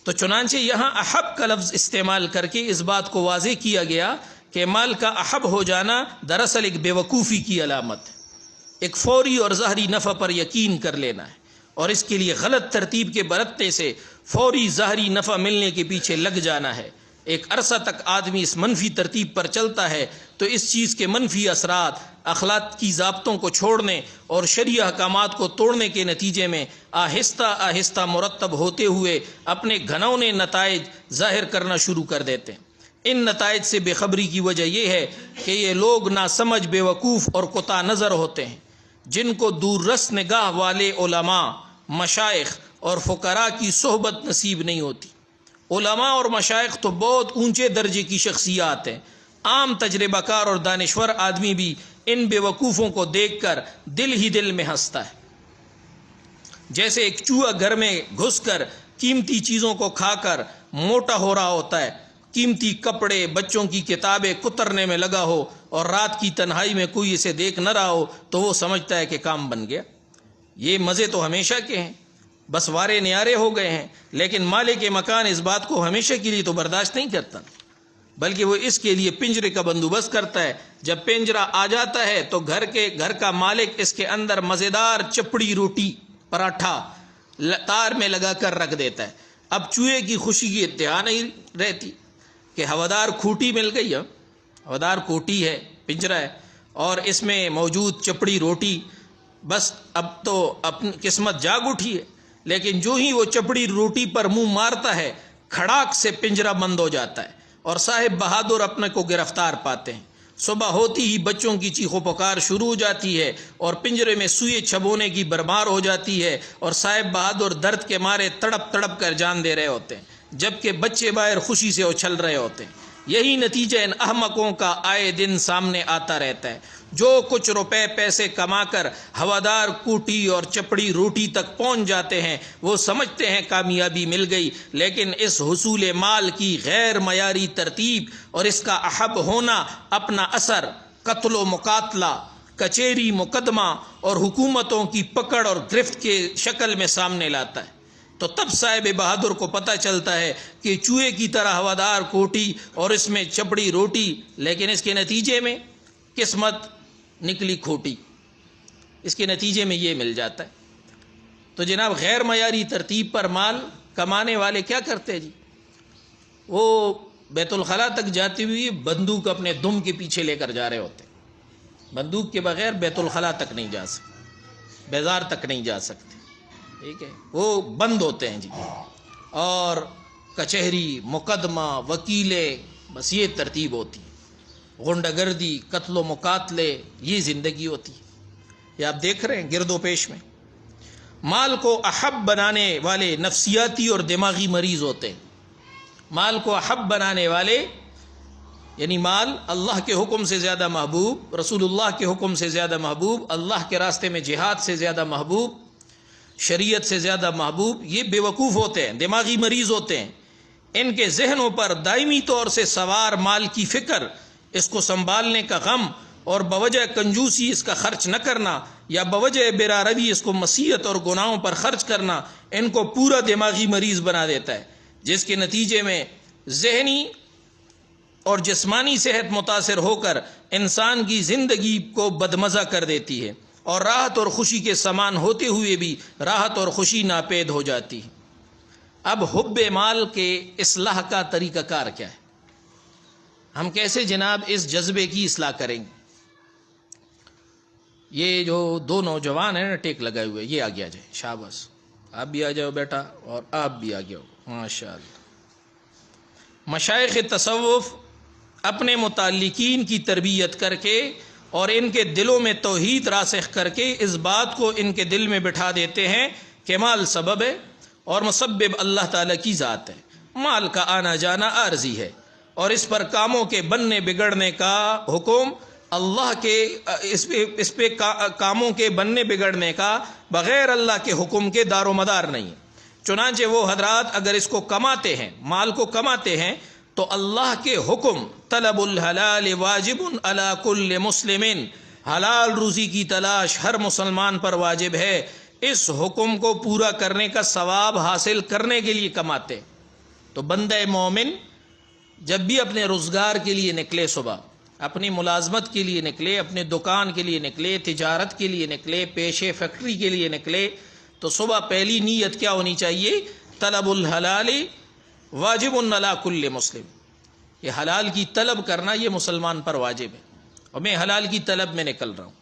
[SPEAKER 1] تو چنانچہ یہاں احب کا لفظ استعمال کر کے اس بات کو واضح کیا گیا کہ مال کا احب ہو جانا دراصل ایک بے وقوفی کی علامت ہے، ایک فوری اور ظاہری نفع پر یقین کر لینا ہے، اور اس کے لیے غلط ترتیب کے برتنے سے فوری ظاہری نفع ملنے کے پیچھے لگ جانا ہے۔ ایک عرصہ تک آدمی اس منفی ترتیب پر چلتا ہے تو اس چیز کے منفی اثرات اخلاقی ضابطوں کو چھوڑنے اور شرعی احکامات کو توڑنے کے نتیجے میں آہستہ آہستہ مرتب ہوتے ہوئے اپنے گھنونے نتائج ظاہر کرنا شروع کر دیتے ہیں۔ ان نتائج سے بے خبری کی وجہ یہ ہے کہ یہ لوگ ناسمجھ، بے وقوف اور کوتاہ نظر ہوتے ہیں، جن کو دور رس نگاہ والے علماء، مشائخ اور فقراء کی صحبت نصیب نہیں ہوتی۔ علماء اور مشائخ تو بہت اونچے درجے کی شخصیات ہیں، عام تجربہ کار اور دانشور آدمی بھی ان بے وقوفوں کو دیکھ کر دل ہی دل میں ہنستا ہے۔ جیسے ایک چوہا گھر میں گھس کر قیمتی چیزوں کو کھا کر موٹا ہو رہا ہوتا ہے، قیمتی کپڑے، بچوں کی کتابیں کترنے میں لگا ہو، اور رات کی تنہائی میں کوئی اسے دیکھ نہ رہا ہو تو وہ سمجھتا ہے کہ کام بن گیا۔ یہ مزے تو ہمیشہ کے ہیں، بس وارے نیارے ہو گئے ہیں، لیکن مالک مکان اس بات کو ہمیشہ کے لیے تو برداشت نہیں کرتا، بلکہ وہ اس کے لیے پنجرے کا بندوبست کرتا ہے۔ جب پنجرہ آ جاتا ہے تو گھر کا مالک اس کے اندر مزیدار چپڑی روٹی، پراٹھا تار میں لگا کر رکھ دیتا ہے۔ اب چوہے کی خوشی کی انتہا نہیں رہتی کہ ہوادار کھوٹی مل گئی ہے، ہوادار کوٹی ہے، پنجرہ ہے، اور اس میں موجود چپڑی روٹی، بس اب تو اپنی قسمت جاگ اٹھی ہے۔ لیکن جو ہی وہ چپڑی روٹی پر منہ مارتا ہے، کھڑاک سے پنجرہ بند ہو جاتا ہے، اور صاحب بہادر اپنے کو گرفتار پاتے ہیں۔ صبح ہوتی ہی بچوں کی چیخ و پکار شروع ہو جاتی ہے، اور پنجرے میں سوئے چھبونے کی برمار ہو جاتی ہے، اور صاحب بہادر درد کے مارے تڑپ تڑپ کر جان دے رہے ہوتے ہیں، جبکہ بچے باہر خوشی سے اچھل رہے ہوتے ہیں۔ یہی نتیجہ ان احمقوں کا آئے دن سامنے آتا رہتا ہے، جو کچھ روپے پیسے کما کر ہوادار کوٹی اور چپڑی روٹی تک پہنچ جاتے ہیں، وہ سمجھتے ہیں کامیابی مل گئی، لیکن اس حصول مال کی غیر معیاری ترتیب اور اس کا احب ہونا اپنا اثر قتل و مقاتلہ، کچہری، مقدمہ اور حکومتوں کی پکڑ اور گرفت کے شکل میں سامنے لاتا ہے۔ تو تب صاحب بہادر کو پتہ چلتا ہے کہ چوہے کی طرح ہوادار کوٹی اور اس میں چپڑی روٹی، لیکن اس کے نتیجے میں قسمت نکلی کھوٹی، اس کے نتیجے میں یہ مل جاتا ہے۔ تو جناب غیر معیاری ترتیب پر مال کمانے والے کیا کرتے جی؟ وہ بیت الخلاء تک جاتی ہوئی بندوق اپنے دم کے پیچھے لے کر جا رہے ہوتے، بندوق کے بغیر بیت الخلاء تک نہیں جا سکتے، بازار تک نہیں جا سکتے، ٹھیک ہے، وہ بند ہوتے ہیں جی۔ اور کچہری، مقدمہ، وکیلے، بس یہ ترتیب ہوتی ہے، غنڈہ گردی، قتل و مقاتلے، یہ زندگی ہوتی ہے۔ یہ آپ دیکھ رہے ہیں گرد و پیش میں۔ مال کو احب بنانے والے نفسیاتی اور دماغی مریض ہوتے ہیں۔ مال کو احب بنانے والے یعنی مال اللہ کے حکم سے زیادہ محبوب، رسول اللہ کے حکم سے زیادہ محبوب، اللہ کے راستے میں جہاد سے زیادہ محبوب، شریعت سے زیادہ محبوب، یہ بیوقوف ہوتے ہیں، دماغی مریض ہوتے ہیں. ان کے ذہنوں پر دائمی طور سے سوار مال کی فکر، اس کو سنبھالنے کا غم، اور بوجہ کنجوسی اس کا خرچ نہ کرنا، یا بوجہ برا روی اس کو معصیت اور گناہوں پر خرچ کرنا، ان کو پورا دماغی مریض بنا دیتا ہے، جس کے نتیجے میں ذہنی اور جسمانی صحت متاثر ہو کر انسان کی زندگی کو بدمزہ کر دیتی ہے، اور راحت اور خوشی کے سامان ہوتے ہوئے بھی راحت اور خوشی ناپید ہو جاتی ہے. اب حب مال کے اصلاح کا طریقہ کار کیا ہے؟ ہم کیسے جناب اس جذبے کی اصلاح کریں گے؟ یہ جو دو نوجوان ہیں نا ٹیک لگائے ہوئے، یہ آگے آ جائیں، شاباش، آپ بھی آ جاؤ بیٹا، اور آپ بھی آگے ہو، ماشاء اللہ. مشائخ تصوف اپنے متعلقین کی تربیت کر کے اور ان کے دلوں میں توحید راسخ کر کے اس بات کو ان کے دل میں بٹھا دیتے ہیں کہ مال سبب ہے اور مسبب اللہ تعالیٰ کی ذات ہے. مال کا آنا جانا عارضی ہے، اور اس پر کاموں کے بننے بگڑنے کا حکم اللہ کے، اس پہ کاموں کے بننے بگڑنے کا بغیر اللہ کے حکم کے دار و مدار نہیں. چنانچہ وہ حضرات اگر اس کو کماتے ہیں، مال کو کماتے ہیں، تو اللہ کے حکم طلب الحلال واجب علی کل مسلم، حلال روزی کی تلاش ہر مسلمان پر واجب ہے. اس حکم کو پورا کرنے کا ثواب حاصل کرنے کے لیے کماتے. تو بندہ مومن جب بھی اپنے روزگار کے لیے نکلے، صبح اپنی ملازمت کے لیے نکلے، اپنے دکان کے لیے نکلے، تجارت کے لیے نکلے، پیشے فیکٹری کے لیے نکلے، تو صبح پہلی نیت کیا ہونی چاہیے؟ طلب الحلال واجب علی کل مسلم. یہ حلال کی طلب کرنا یہ مسلمان پر واجب ہے، اور میں حلال کی طلب میں نکل رہا ہوں.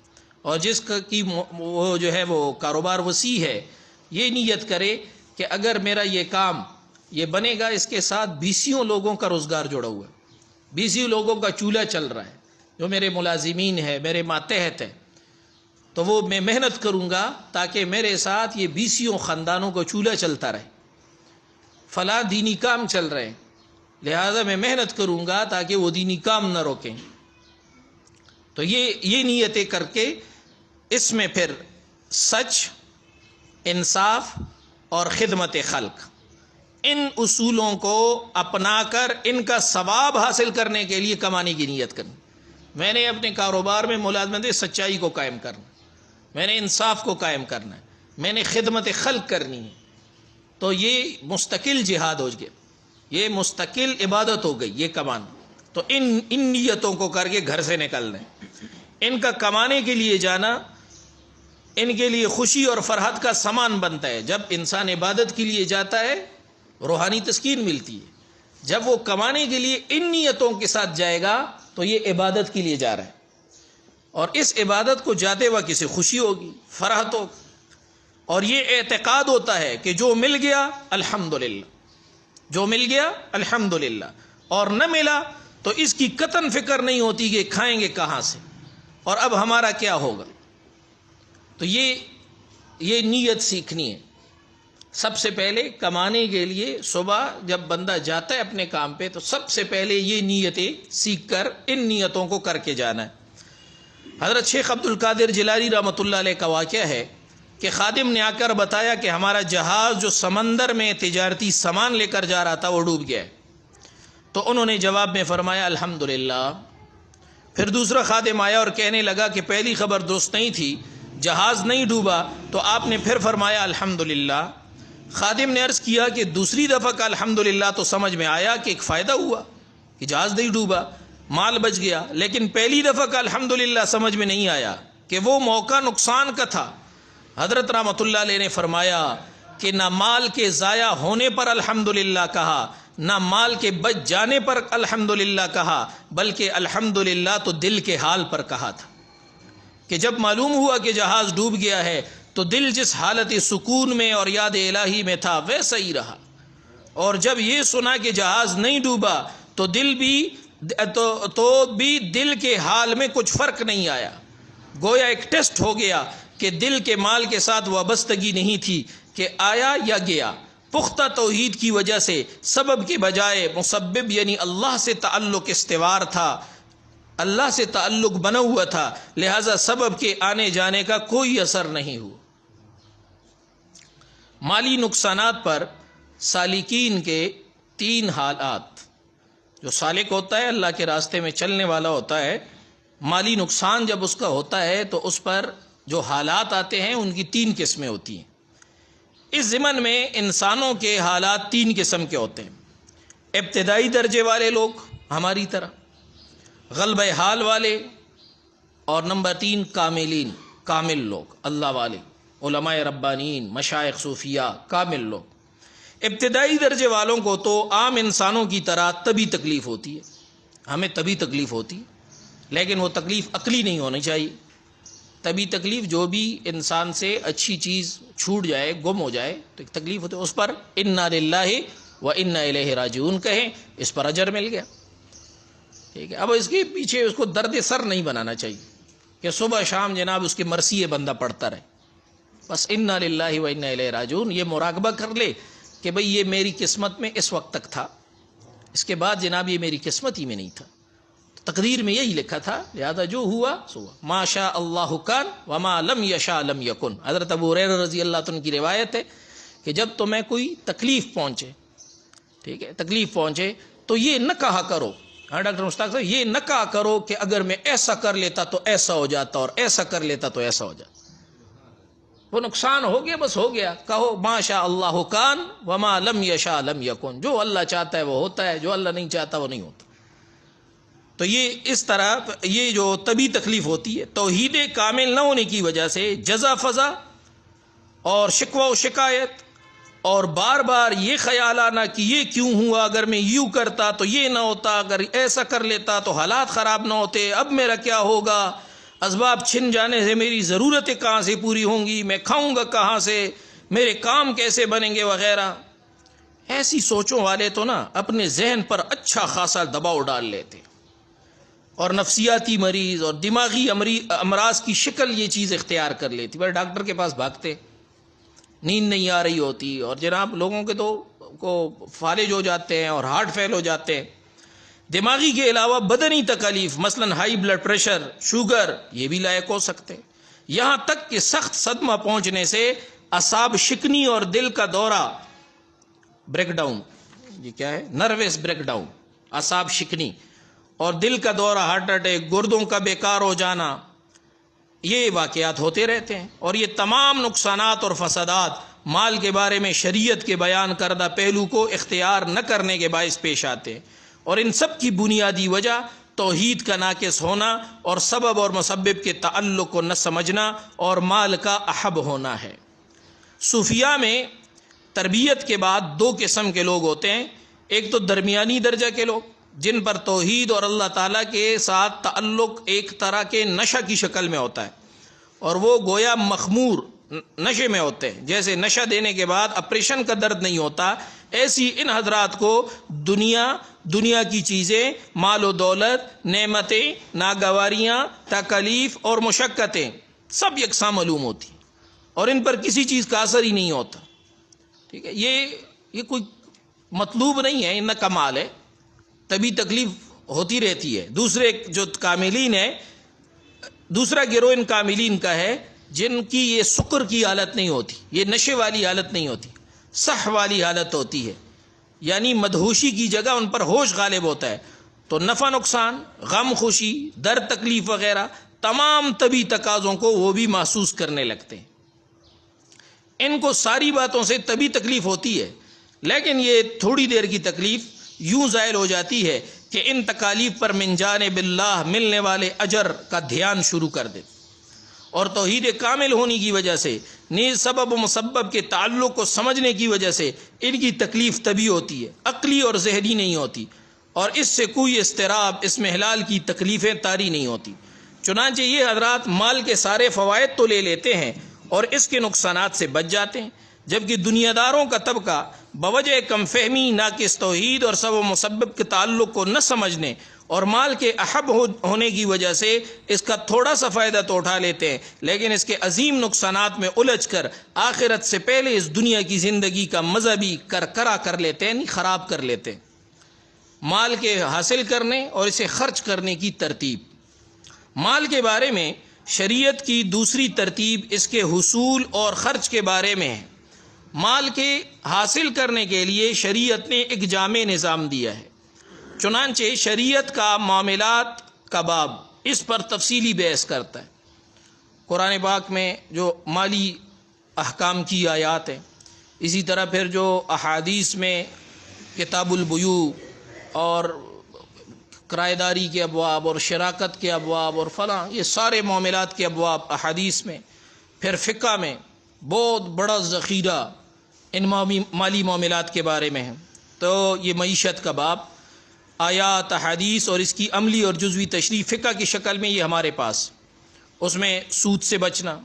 [SPEAKER 1] اور جس کی وہ جو ہے وہ کاروبار وسیع ہے، یہ نیت کرے کہ اگر میرا یہ کام یہ بنے گا، اس کے ساتھ 20 لوگوں کا روزگار جڑا ہوا ہے، 20 لوگوں کا چولہا چل رہا ہے، جو میرے ملازمین ہیں، میرے ماتحت ہیں، تو وہ میں محنت کروں گا تاکہ میرے ساتھ یہ 20 خاندانوں کا چولہا چلتا رہے. فلاں دینی کام چل رہے ہیں، لہذا میں محنت کروں گا تاکہ وہ دینی کام نہ روکیں. تو یہ نیتیں کر کے اس میں پھر سچ، انصاف اور خدمت خلق، ان اصولوں کو اپنا کر ان کا ثواب حاصل کرنے کے لیے کمانے کی نیت کرنی. میں نے اپنے کاروبار میں ملازمت سچائی کو قائم کرنا، میں نے انصاف کو قائم کرنا ہے، میں نے خدمت خلق کرنی ہے. تو یہ مستقل جہاد ہو گیا، یہ مستقل عبادت ہو گئی یہ کمانا. تو ان نیتوں کو کر کے گھر سے نکلنا ہے. ان کا کمانے کے لیے جانا ان کے لیے خوشی اور فرحت کا سامان بنتا ہے. جب انسان عبادت کے لیے جاتا ہے روحانی تسکین ملتی ہے. جب وہ کمانے کے لیے ان نیتوں کے ساتھ جائے گا تو یہ عبادت کے لیے جا رہا ہے، اور اس عبادت کو جاتے وقت کسی خوشی ہوگی، فرحت ہوگی، اور یہ اعتقاد ہوتا ہے کہ جو مل گیا الحمدللہ، جو مل گیا الحمدللہ، اور نہ ملا تو اس کی قطعاً فکر نہیں ہوتی کہ کھائیں گے کہاں سے اور اب ہمارا کیا ہوگا. تو یہ نیت سیکھنی ہے. سب سے پہلے کمانے کے لیے صبح جب بندہ جاتا ہے اپنے کام پہ تو سب سے پہلے یہ نیتیں سیکھ کر ان نیتوں کو کر کے جانا ہے. حضرت شیخ عبد القادر جیلانی رحمۃ اللہ علیہ کا واقعہ ہے کہ خادم نے آ کر بتایا کہ ہمارا جہاز جو سمندر میں تجارتی سامان لے کر جا رہا تھا وہ ڈوب گیا ہے. تو انہوں نے جواب میں فرمایا الحمدللہ. پھر دوسرا خادم آیا اور کہنے لگا کہ پہلی خبر درست نہیں تھی، جہاز نہیں ڈوبا. تو آپ نے پھر فرمایا الحمدللہ. خادم نے عرض کیا کہ دوسری دفعہ کا الحمدللہ تو سمجھ میں آیا کہ ایک فائدہ ہوا کہ جہاز نہیں ڈوبا، مال بچ گیا، لیکن پہلی دفعہ کا الحمدللہ سمجھ میں نہیں آیا کہ وہ موقع نقصان کا تھا. حضرت رحمۃ اللہ علیہ نے فرمایا کہ نہ مال کے ضائع ہونے پر الحمدللہ کہا، نہ مال کے بچ جانے پر الحمدللہ کہا، بلکہ الحمدللہ تو دل کے حال پر کہا تھا کہ جب معلوم ہوا کہ جہاز ڈوب گیا ہے تو دل جس حالت سکون میں اور یاد الہی میں تھا ویسا ہی رہا، اور جب یہ سنا کہ جہاز نہیں ڈوبا تو دل کے حال میں کچھ فرق نہیں آیا. گویا ایک ٹیسٹ ہو گیا کہ دل کے مال کے ساتھ وابستگی نہیں تھی کہ آیا یا گیا. پختہ توحید کی وجہ سے سبب کے بجائے مسبب یعنی اللہ سے تعلق استوار تھا، اللہ سے تعلق بنا ہوا تھا، لہذا سبب کے آنے جانے کا کوئی اثر نہیں ہوا. مالی نقصانات پر سالکین کے 3 حالات. جو سالک ہوتا ہے اللہ کے راستے میں چلنے والا ہوتا ہے، مالی نقصان جب اس کا ہوتا ہے تو اس پر جو حالات آتے ہیں ان کی 3 قسمیں ہوتی ہیں. اس ضمن میں انسانوں کے حالات 3 قسم کے ہوتے ہیں. ابتدائی درجے والے لوگ ہماری طرح، غلبہ حال والے، اور نمبر 3 کاملین، کامل لوگ، اللہ والے، علماء ربانین، مشائخ صوفیاء، کامل لوگ. ابتدائی درجے والوں کو تو عام انسانوں کی طرح طبی تکلیف ہوتی ہے، ہمیں طبی تکلیف ہوتی ہے، لیکن وہ تکلیف عقلی نہیں ہونی چاہیے. طبی تکلیف جو بھی انسان سے اچھی چیز چھوٹ جائے، گم ہو جائے تو ایک تکلیف ہوتی ہے، اس پر انا للہ و انا الیہ راجعون کہیں، اس پر اجر مل گیا. ٹھیک ہے. اب اس کے پیچھے اس کو درد سر نہیں بنانا چاہیے کہ صبح شام جناب اس کی مرثی بندہ پڑھتا رہے. بس انا للہ و انا الیہ راجعون یہ مراقبہ کر لے کہ بھئی یہ میری قسمت میں اس وقت تک تھا، اس کے بعد جناب یہ میری قسمت ہی میں نہیں تھا، تقدیر میں یہی لکھا تھا، لہذا جو ہوا سو ہوا. ما شاء اللہ کان وما لم یشاء لم یکن. حضرت ابو ہریرہ رضی اللہ عنہ کی روایت ہے کہ جب تمہیں کوئی تکلیف پہنچے، ٹھیک ہے، تکلیف پہنچے تو یہ نہ کہا کرو، ہاں ڈاکٹر مشتاق صاحب، یہ نہ کہا کرو کہ اگر میں ایسا کر لیتا تو ایسا ہو جاتا اور ایسا کر لیتا تو ایسا ہو جاتا. وہ نقصان ہو گیا، بس ہو گیا. کہو ما شاء اللہ کان وما لم یشاء لم یکن. جو اللہ چاہتا ہے وہ ہوتا ہے، جو اللہ نہیں چاہتا وہ نہیں ہوتا. تو یہ اس طرح یہ جو طبی تکلیف ہوتی ہے توحید کامل نہ ہونے کی وجہ سے جزا فضا اور شکوہ و شکایت اور بار بار یہ خیال آنا کہ یہ کیوں ہوا، اگر میں یوں کرتا تو یہ نہ ہوتا، اگر ایسا کر لیتا تو حالات خراب نہ ہوتے، اب میرا کیا ہوگا، اسباب چھن جانے سے میری ضرورتیں کہاں سے پوری ہوں گی، میں کھاؤں گا کہاں سے، میرے کام کیسے بنیں گے وغیرہ. ایسی سوچوں والے تو نا اپنے ذہن پر اچھا خاصا دباؤ ڈال لیتے اور نفسیاتی مریض اور دماغی امراض کی شکل یہ چیز اختیار کر لیتی. بھائی ڈاکٹر کے پاس بھاگتے، نیند نہیں آ رہی ہوتی، اور جناب لوگوں کے تو کو فالج ہو جاتے ہیں اور ہارٹ فیل ہو جاتے ہیں. دماغی کے علاوہ بدنی تکالیف مثلا ہائی بلڈ پریشر، شوگر، یہ بھی لائق ہو سکتے ہیں. یہاں تک کہ سخت صدمہ پہنچنے سے اعصاب شکنی اور دل کا دورہ، بریک ڈاؤن، یہ کیا ہے، نروس بریک ڈاؤن، اعصاب شکنی اور دل کا دورہ، ہارٹ اٹیک، گردوں کا بیکار ہو جانا، یہ واقعات ہوتے رہتے ہیں. اور یہ تمام نقصانات اور فسادات مال کے بارے میں شریعت کے بیان کردہ پہلو کو اختیار نہ کرنے کے باعث پیش آتے ہیں. اور ان سب کی بنیادی وجہ توحید کا ناقص ہونا اور سبب اور مسبب کے تعلق کو نہ سمجھنا اور مال کا احب ہونا ہے. صوفیاء میں تربیت کے بعد 2 قسم کے لوگ ہوتے ہیں. ایک تو درمیانی درجہ کے لوگ جن پر توحید اور اللہ تعالیٰ کے ساتھ تعلق ایک طرح کے نشہ کی شکل میں ہوتا ہے، اور وہ گویا مخمور نشے میں ہوتے ہیں. جیسے نشہ دینے کے بعد آپریشن کا درد نہیں ہوتا، ایسی ان حضرات کو دنیا کی چیزیں، مال و دولت، نعمتیں، ناگواریاں، تکالیف اور مشقتیں سب یکساں معلوم ہوتی اور ان پر کسی چیز کا اثر ہی نہیں ہوتا. ٹھیک ہے. یہ کوئی مطلوب نہیں ہے، ان کا مال ہے، طبی تکلیف ہوتی رہتی ہے. دوسرے جو کاملین ہیں، دوسرا گروہ ان کاملین کا ہے جن کی یہ سکر کی حالت نہیں ہوتی، یہ نشے والی حالت نہیں ہوتی، صح والی حالت ہوتی ہے، یعنی مدہوشی کی جگہ ان پر ہوش غالب ہوتا ہے. تو نفع نقصان، غم خوشی، درد تکلیف وغیرہ تمام طبی تقاضوں کو وہ بھی محسوس کرنے لگتے ہیں. ان کو ساری باتوں سے طبی تکلیف ہوتی ہے، لیکن یہ تھوڑی دیر کی تکلیف یوں زائل ہو جاتی ہے کہ ان تکالیف پر من جانب اللہ ملنے والے اجر کا دھیان شروع کر دے. اور توحید کامل ہونے کی وجہ سے، نیز سبب و مسبب کے تعلق کو سمجھنے کی وجہ سے ان کی تکلیف طبی ہوتی ہے، عقلی اور ذہنی نہیں ہوتی، اور اس سے کوئی اضطراب، اس محلال کی تکلیفیں طاری نہیں ہوتی. چنانچہ یہ حضرات مال کے سارے فوائد تو لے لیتے ہیں اور اس کے نقصانات سے بچ جاتے ہیں، جبکہ دنیا داروں کا طبقہ بوجہ کم فہمی، ناقص توحید اور سبب و مسبب کے تعلق کو نہ سمجھنے اور مال کے احب ہونے کی وجہ سے اس کا تھوڑا سا فائدہ تو اٹھا لیتے ہیں، لیکن اس کے عظیم نقصانات میں الجھ کر آخرت سے پہلے اس دنیا کی زندگی کا مزہ بھی کرکرا کر لیتے ہیں، نہیں خراب کر لیتے ہیں. مال کے حاصل کرنے اور اسے خرچ کرنے کی ترتیب. مال کے بارے میں شریعت کی دوسری ترتیب اس کے حصول اور خرچ کے بارے میں ہے. مال کے حاصل کرنے کے لیے شریعت نے ایک جامع نظام دیا ہے، چنانچہ شریعت کا معاملات کا باب اس پر تفصیلی بحث کرتا ہے۔ قرآن پاک میں جو مالی احکام کی آیات ہیں، اسی طرح پھر جو احادیث میں کتاب البیوع اور کرایہ داری کے ابواب اور شراکت کے ابواب اور فلاں، یہ سارے معاملات کے ابواب احادیث میں، پھر فقہ میں بہت بڑا ذخیرہ ان مالی معاملات کے بارے میں ہے۔ تو یہ معیشت کا باب، آیات، احادیث اور اس کی عملی اور جزوی تشریح فقہ کی شکل میں یہ ہمارے پاس، اس میں سود سے بچنا،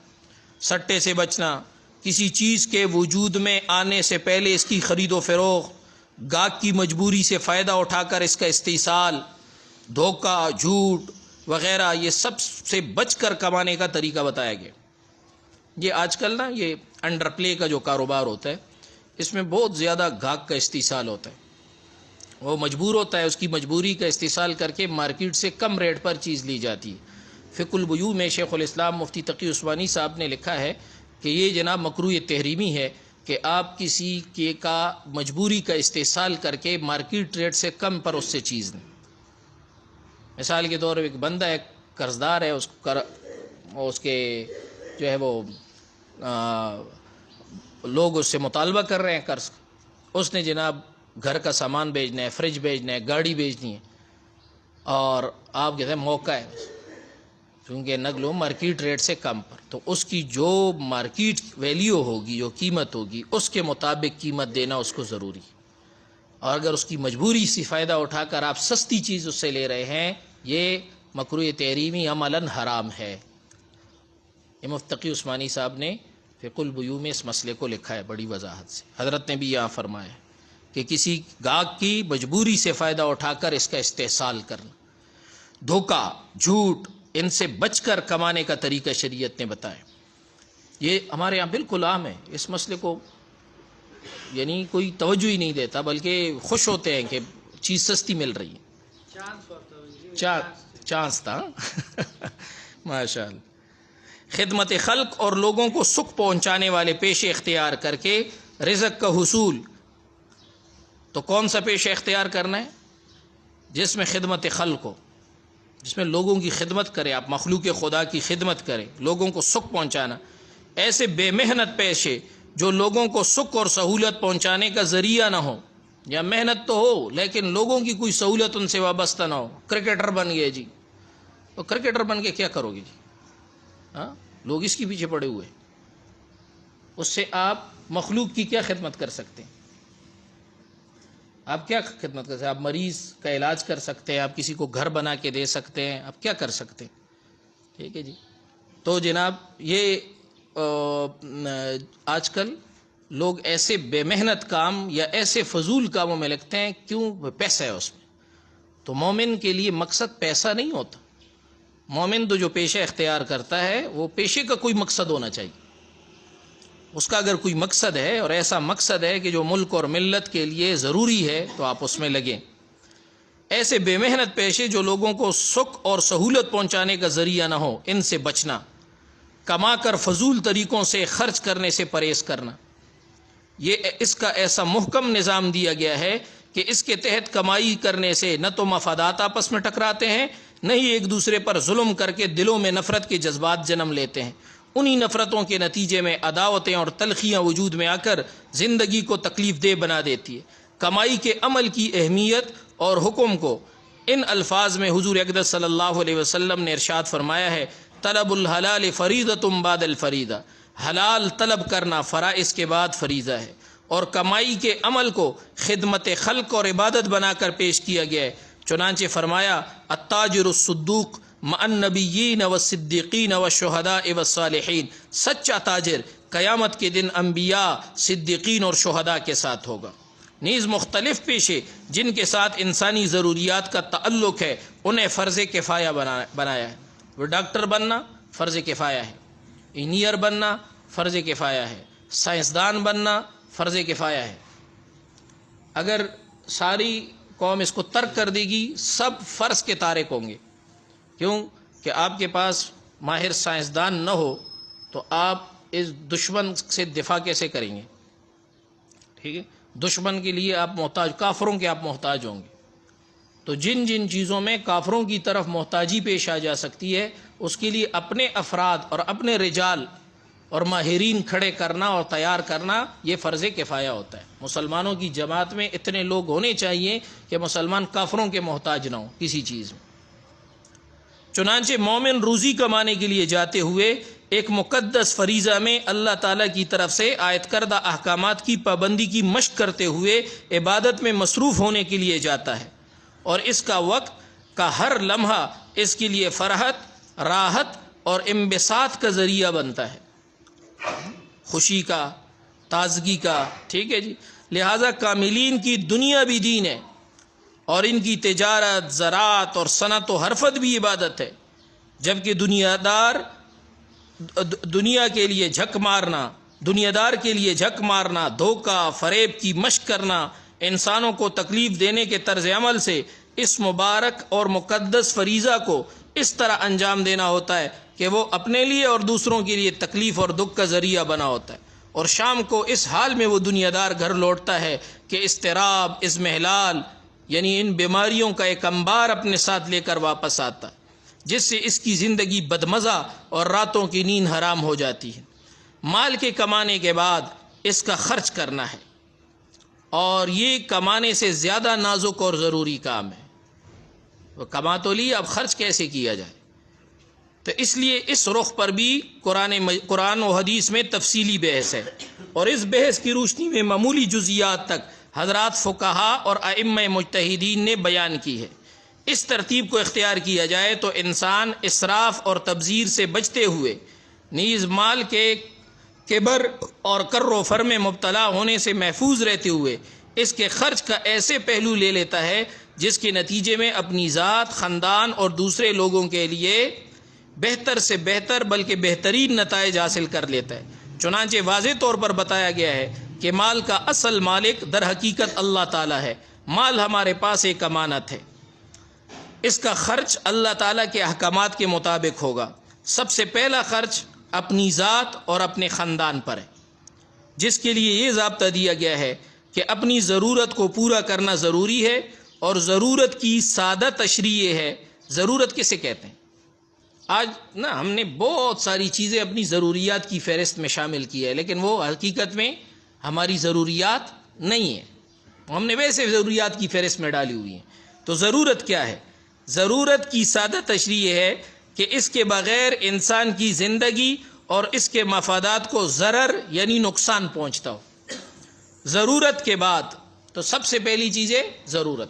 [SPEAKER 1] سٹے سے بچنا، کسی چیز کے وجود میں آنے سے پہلے اس کی خرید و فروخت، گاہک کی مجبوری سے فائدہ اٹھا کر اس کا استحصال، دھوکہ، جھوٹ وغیرہ، یہ سب سے بچ کر کمانے کا طریقہ بتایا گیا۔ یہ آج کل نا یہ انڈر پلے کا جو کاروبار ہوتا ہے، اس میں بہت زیادہ گاہک کا استحصال ہوتا ہے، وہ مجبور ہوتا ہے، اس کی مجبوری کا استحصال کر کے مارکیٹ سے کم ریٹ پر چیز لی جاتی ہے۔ فقہ البیوع میں شیخ الاسلام مفتی تقی عثمانی صاحب نے لکھا ہے کہ یہ جناب مکروہ تحریمی ہے کہ آپ کسی کے کا مجبوری کا استحصال کر کے مارکیٹ ریٹ سے کم پر اس سے چیز لیں۔ مثال کے طور پر ایک بندہ ایک قرضدار ہے، اس کے جو ہے وہ لوگ اس سے مطالبہ کر رہے ہیں قرض، اس نے جناب گھر کا سامان بیچنا ہے، فریج بیچنا ہے، گاڑی بیچنی ہے، اور آپ کہتے ہیں موقع ہے کیونکہ نقل و مارکیٹ ریٹ سے کم پر، تو اس کی جو مارکیٹ ویلیو ہوگی، جو قیمت ہوگی، اس کے مطابق قیمت دینا اس کو ضروری ہے۔ اور اگر اس کی مجبوری سے فائدہ اٹھا کر آپ سستی چیز اس سے لے رہے ہیں، یہ مکروہ تحریمی عملاً حرام ہے۔ یہ مفتی تقی عثمانی صاحب نے فقہ البیوع میں اس مسئلے کو لکھا ہے بڑی وضاحت سے۔ حضرت نے بھی یہاں فرمایا ہے کہ کسی گاہک کی مجبوری سے فائدہ اٹھا کر اس کا استحصال کرنا، دھوکہ، جھوٹ، ان سے بچ کر کمانے کا طریقہ شریعت نے بتایا۔ یہ ہمارے یہاں بالکل عام ہے، اس مسئلے کو یعنی کوئی توجہ ہی نہیں دیتا، بلکہ خوش ہوتے ہیں کہ چیز سستی مل رہی ہے۔ چانس تھا ماشاء اللہ۔ خدمت خلق اور لوگوں کو سکھ پہنچانے والے پیشے اختیار کر کے رزق کا حصول، تو کون سا پیشہ اختیار کرنا ہے؟ جس میں خدمت خلق ہو، جس میں لوگوں کی خدمت کرے، آپ مخلوق خدا کی خدمت کریں، لوگوں کو سکھ پہنچانا۔ ایسے بے محنت پیشے جو لوگوں کو سکھ اور سہولت پہنچانے کا ذریعہ نہ ہو، یا محنت تو ہو لیکن لوگوں کی کوئی سہولت ان سے وابستہ نہ ہو۔ کرکٹر بن گئے جی، تو کرکٹر بن کے کیا کرو گے جی؟ ہاں، لوگ اس کے پیچھے پڑے ہوئے، اس سے آپ مخلوق کی کیا خدمت کر سکتے ہیں؟ آپ کیا خدمت کر سکتے ہیں؟ آپ مریض کا علاج کر سکتے ہیں، آپ کسی کو گھر بنا کے دے سکتے ہیں، آپ کیا کر سکتے ہیں؟ ٹھیک ہے جی۔ تو جناب یہ آج کل لوگ ایسے بے محنت کام یا ایسے فضول کاموں میں لگتے ہیں، کیوں؟ پیسہ ہے اس میں۔ تو مومن کے لیے مقصد پیسہ نہیں ہوتا، مومن تو جو پیشہ اختیار کرتا ہے وہ پیشے کا کوئی مقصد ہونا چاہیے۔ اس کا اگر کوئی مقصد ہے، اور ایسا مقصد ہے کہ جو ملک اور ملت کے لیے ضروری ہے، تو آپ اس میں لگیں۔ ایسے بے محنت پیشے جو لوگوں کو سکھ اور سہولت پہنچانے کا ذریعہ نہ ہو، ان سے بچنا، کما کر فضول طریقوں سے خرچ کرنے سے پرہیز کرنا۔ یہ اس کا ایسا محکم نظام دیا گیا ہے کہ اس کے تحت کمائی کرنے سے نہ تو مفادات آپس میں ٹکراتے ہیں، نہ ہی ایک دوسرے پر ظلم کر کے دلوں میں نفرت کے جذبات جنم لیتے ہیں۔ انہی نفرتوں کے نتیجے میں عداوتیں اور تلخیاں وجود میں آ کر زندگی کو تکلیف دہ بنا دیتی ہے۔ کمائی کے عمل کی اہمیت اور حکم کو ان الفاظ میں حضور اقدس صلی اللہ علیہ وسلم نے ارشاد فرمایا ہے: طلب الحلال فریضۃ بعد الفریضہ، حلال طلب کرنا فرائض کے بعد فریضہ ہے۔ اور کمائی کے عمل کو خدمت خلق اور عبادت بنا کر پیش کیا گیا ہے۔ چنانچہ فرمایا: التاجر الصدوق مع النبیین والصدیقین والشہداء والصالحین، سچا تاجر قیامت کے دن انبیاء، صدیقین اور شہداء کے ساتھ ہوگا۔ نیز مختلف پیشے جن کے ساتھ انسانی ضروریات کا تعلق ہے، انہیں فرض کفایہ بنایا ہے۔ وہ ڈاکٹر بننا فرض کفایہ ہے، انجینئر بننا فرض کفایہ ہے، سائنسدان بننا فرض کفایہ ہے۔ اگر ساری قوم اس کو ترک کر دے گی، سب فرض کے تارک ہوں گے۔ کیوں کہ آپ کے پاس ماہر سائنسدان نہ ہو تو آپ اس دشمن سے دفاع کیسے کریں گے؟ ٹھیک ہے، دشمن کے لیے آپ محتاج، کافروں کے آپ محتاج ہوں گے. تو جن جن چیزوں میں کافروں کی طرف محتاجی پیش آ جا سکتی ہے اس کے لیے اپنے افراد اور اپنے رجال اور ماہرین کھڑے کرنا اور تیار کرنا یہ فرض کفایہ ہوتا ہے. مسلمانوں کی جماعت میں اتنے لوگ ہونے چاہیے کہ مسلمان کافروں کے محتاج نہ ہوں کسی چیز میں. چنانچہ مومن روزی کمانے کے لیے جاتے ہوئے ایک مقدس فریضہ میں اللہ تعالیٰ کی طرف سے عائد کردہ احکامات کی پابندی کی مشق کرتے ہوئے عبادت میں مصروف ہونے کے لیے جاتا ہے، اور اس کا وقت کا ہر لمحہ اس کے لیے فرحت، راحت اور انبساط کا ذریعہ بنتا ہے، خوشی کا، تازگی کا. ٹھیک ہے جی. لہذا کاملین کی دنیا بھی دین ہے، اور ان کی تجارت، زراعت اور صنعت و حرفت بھی عبادت ہے، جبکہ دنیا کے لیے جھک مارنا، دنیا دار کے لیے جھک مارنا، دھوکہ فریب کی مشق کرنا، انسانوں کو تکلیف دینے کے طرز عمل سے اس مبارک اور مقدس فریضہ کو اس طرح انجام دینا ہوتا ہے کہ وہ اپنے لیے اور دوسروں کے لیے تکلیف اور دکھ کا ذریعہ بنا ہوتا ہے. اور شام کو اس حال میں وہ دنیا دار گھر لوٹتا ہے کہ اضطراب، اضمحلال یعنی ان بیماریوں کا ایک انبار اپنے ساتھ لے کر واپس آتا، جس سے اس کی زندگی بدمزہ اور راتوں کی نیند حرام ہو جاتی ہے. مال کے کمانے کے بعد اس کا خرچ کرنا ہے، اور یہ کمانے سے زیادہ نازک اور ضروری کام ہے. وہ کما تو لی، اب خرچ کیسے کیا جائے؟ تو اس لیے اس رخ پر بھی قرآن و حدیث میں تفصیلی بحث ہے، اور اس بحث کی روشنی میں معمولی جزیات تک حضرات فقہا اور ائمہ مجتہدین نے بیان کی ہے. اس ترتیب کو اختیار کیا جائے تو انسان اسراف اور تبذیر سے بچتے ہوئے نیز مال کے کبر اور کر و فر میں مبتلا ہونے سے محفوظ رہتے ہوئے اس کے خرچ کا ایسے پہلو لے لیتا ہے جس کے نتیجے میں اپنی ذات، خاندان اور دوسرے لوگوں کے لیے بہتر سے بہتر بلکہ بہترین نتائج حاصل کر لیتا ہے. چنانچہ واضح طور پر بتایا گیا ہے کہ مال کا اصل مالک در حقیقت اللہ تعالیٰ ہے. مال ہمارے پاس ایک امانت ہے، اس کا خرچ اللہ تعالیٰ کے احکامات کے مطابق ہوگا. سب سے پہلا خرچ اپنی ذات اور اپنے خاندان پر ہے، جس کے لیے یہ ضابطہ دیا گیا ہے کہ اپنی ضرورت کو پورا کرنا ضروری ہے. اور ضرورت کی سادہ تشریح یہ ہے، ضرورت کسے کہتے ہیں؟ آج نا ہم نے بہت ساری چیزیں اپنی ضروریات کی فہرست میں شامل کی ہے، لیکن وہ حقیقت میں ہماری ضروریات نہیں ہیں، ہم نے ویسے ضروریات کی فہرست میں ڈالی ہوئی ہیں. تو ضرورت کیا ہے؟ ضرورت کی سادہ تشریح یہ ہے کہ اس کے بغیر انسان کی زندگی اور اس کے مفادات کو ضرر یعنی نقصان پہنچتا ہو. ضرورت کے بعد تو سب سے پہلی چیز ہے ضرورت.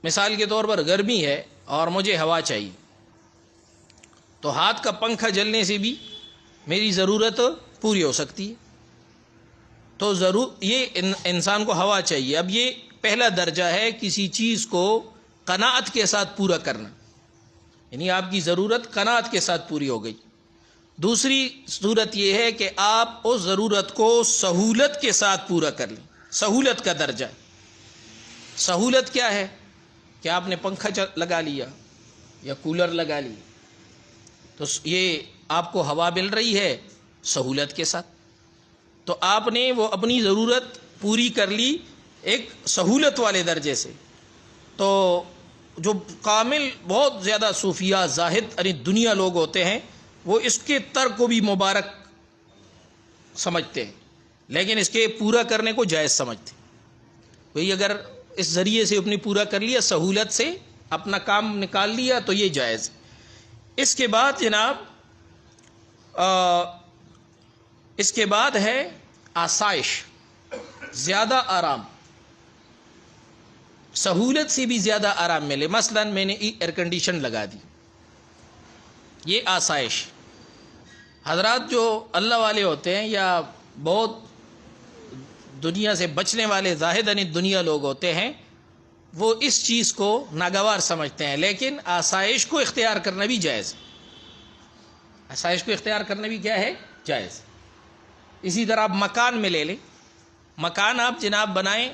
[SPEAKER 1] مثال کے طور پر گرمی ہے اور مجھے ہوا چاہیے، تو ہاتھ کا پنکھا جلنے سے بھی میری ضرورت پوری ہو سکتی ہے. تو یہ انسان کو ہوا چاہیے. اب یہ پہلا درجہ ہے کسی چیز کو قناعت کے ساتھ پورا کرنا، یعنی آپ کی ضرورت قناعت کے ساتھ پوری ہو گئی. دوسری صورت یہ ہے کہ آپ اس ضرورت کو سہولت کے ساتھ پورا کر لیں. سہولت کا درجہ. سہولت کیا ہے؟ کہ آپ نے پنکھا لگا لیا یا کولر لگا لی، تو یہ آپ کو ہوا مل رہی ہے سہولت کے ساتھ، تو آپ نے وہ اپنی ضرورت پوری کر لی ایک سہولت والے درجے سے. تو جو کامل بہت زیادہ صوفیہ زاہد یعنی دنیا لوگ ہوتے ہیں وہ اس کے ترک کو بھی مبارک سمجھتے ہیں، لیکن اس کے پورا کرنے کو جائز سمجھتے ہیں. وہی اگر اس ذریعے سے اپنی پورا کر لیا، سہولت سے اپنا کام نکال لیا، تو یہ جائز ہے. اس کے بعد جناب اس کے بعد ہے آسائش، زیادہ آرام، سہولت سے بھی زیادہ آرام ملے. مثلا میں نے ایئر کنڈیشن لگا دی، یہ آسائش. حضرات جو اللہ والے ہوتے ہیں یا بہت دنیا سے بچنے والے زاہد یعنی دنیا لوگ ہوتے ہیں، وہ اس چیز کو ناگوار سمجھتے ہیں، لیکن آسائش کو اختیار کرنا بھی جائز ہے. آسائش کو اختیار کرنا بھی کیا ہے؟ جائز. اسی طرح آپ مکان میں لے لیں، مکان آپ جناب بنائیں،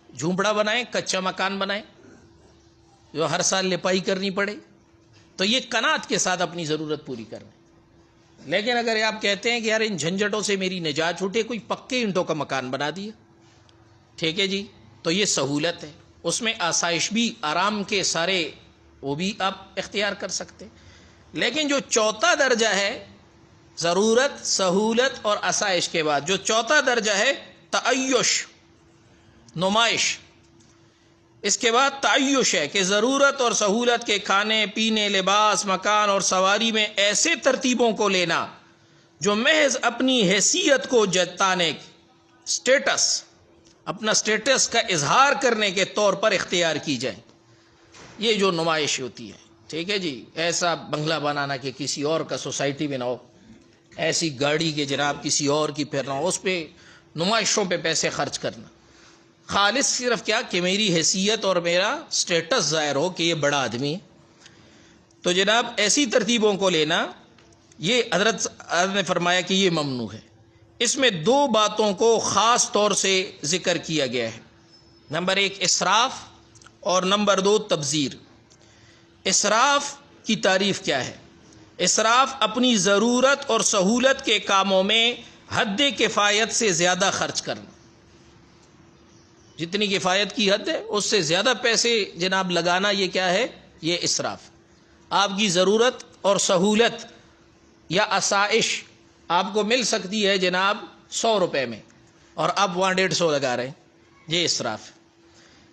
[SPEAKER 1] جھونپڑا بنائیں، کچا مکان بنائیں جو ہر سال لپائی کرنی پڑے، تو یہ قناعت کے ساتھ اپنی ضرورت پوری کرنا. لیکن اگر آپ کہتے ہیں کہ یار ان جھنجھٹوں سے میری نجات چھوٹے، کوئی پکے اینٹوں کا مکان بنا دیا، ٹھیک ہے جی، تو یہ سہولت ہے، اس میں آسائش بھی، آرام کے سارے وہ بھی آپ اختیار کر سکتے۔ لیکن جو چوتھا درجہ ہے، ضرورت، سہولت اور آسائش کے بعد جو چوتھا درجہ ہے تعیش، نمائش، اس کے بعد تعیش ہے کہ ضرورت اور سہولت کے کھانے پینے، لباس، مکان اور سواری میں ایسے ترتیبوں کو لینا جو محض اپنی حیثیت کو جتانے، سٹیٹس، اپنا سٹیٹس کا اظہار کرنے کے طور پر اختیار کی جائے، یہ جو نمائش ہوتی ہے، ٹھیک ہے جی، ایسا بنگلہ بنانا کہ کسی اور کا سوسائٹی میں نہ ہو، ایسی گاڑی کے جناب کسی اور کی پھرنا ہو، اس پہ نمائشوں پہ پیسے خرچ کرنا، خالص صرف کیا کہ میری حیثیت اور میرا سٹیٹس ظاہر ہو کہ یہ بڑا آدمی ہے۔ تو جناب ایسی ترتیبوں کو لینا، یہ حضرت نے فرمایا کہ یہ ممنوع ہے۔ اس میں دو باتوں کو خاص طور سے ذکر کیا گیا ہے، نمبر ایک اسراف اور نمبر دو تبذیر۔ اسراف کی تعریف کیا ہے؟ اسراف اپنی ضرورت اور سہولت کے کاموں میں حد کفایت سے زیادہ خرچ کرنا، جتنی کفایت کی حد ہے اس سے زیادہ پیسے جناب لگانا، یہ کیا ہے؟ یہ اسراف۔ آپ کی ضرورت اور سہولت یا آسائش آپ کو مل سکتی ہے جناب 100 روپے میں، اور آپ وہاں 150 لگا رہے ہیں، یہ اسراف ہے۔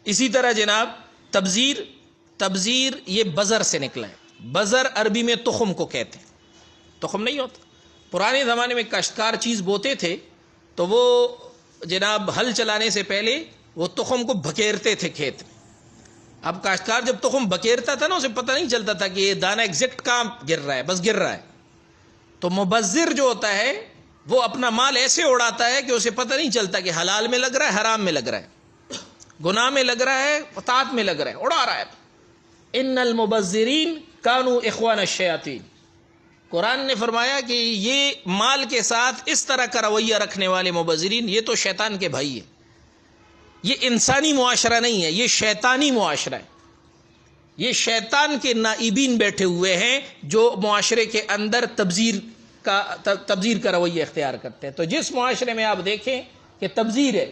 [SPEAKER 1] اسی طرح جناب تبذیر، تبذیر یہ بذر سے نکلا ہے، بذر عربی میں تخم کو کہتے ہیں، تخم نہیں ہوتا، پرانے زمانے میں کاشتکار چیز بوتے تھے تو وہ جناب ہل چلانے سے پہلے وہ تخم کو بکیرتے تھے کھیت میں۔ اب کاشتکار جب تخم بکیرتا تھا نا، اسے پتہ نہیں چلتا تھا کہ یہ دانہ ایگزیکٹ کہاں گر رہا ہے، بس گر رہا ہے۔ تو مبذر جو ہوتا ہے وہ اپنا مال ایسے اڑاتا ہے کہ اسے پتہ نہیں چلتا کہ حلال میں لگ رہا ہے، حرام میں لگ رہا ہے، گناہ میں لگ رہا ہے، طاعت میں لگ رہا ہے، اڑا رہا ہے۔ ان المبذرین کانوا اخوان الشیاطین، قرآن نے فرمایا کہ یہ مال کے ساتھ اس طرح کا رویہ رکھنے والے مبذرین، یہ تو شیطان کے بھائی ہیں۔ یہ انسانی معاشرہ نہیں ہے، یہ شیطانی معاشرہ ہے۔ یہ شیطان کے نائبین بیٹھے ہوئے ہیں جو معاشرے کے اندر تبذیر کا رویہ اختیار کرتے ہیں۔ تو جس معاشرے میں آپ دیکھیں کہ تبذیر ہے،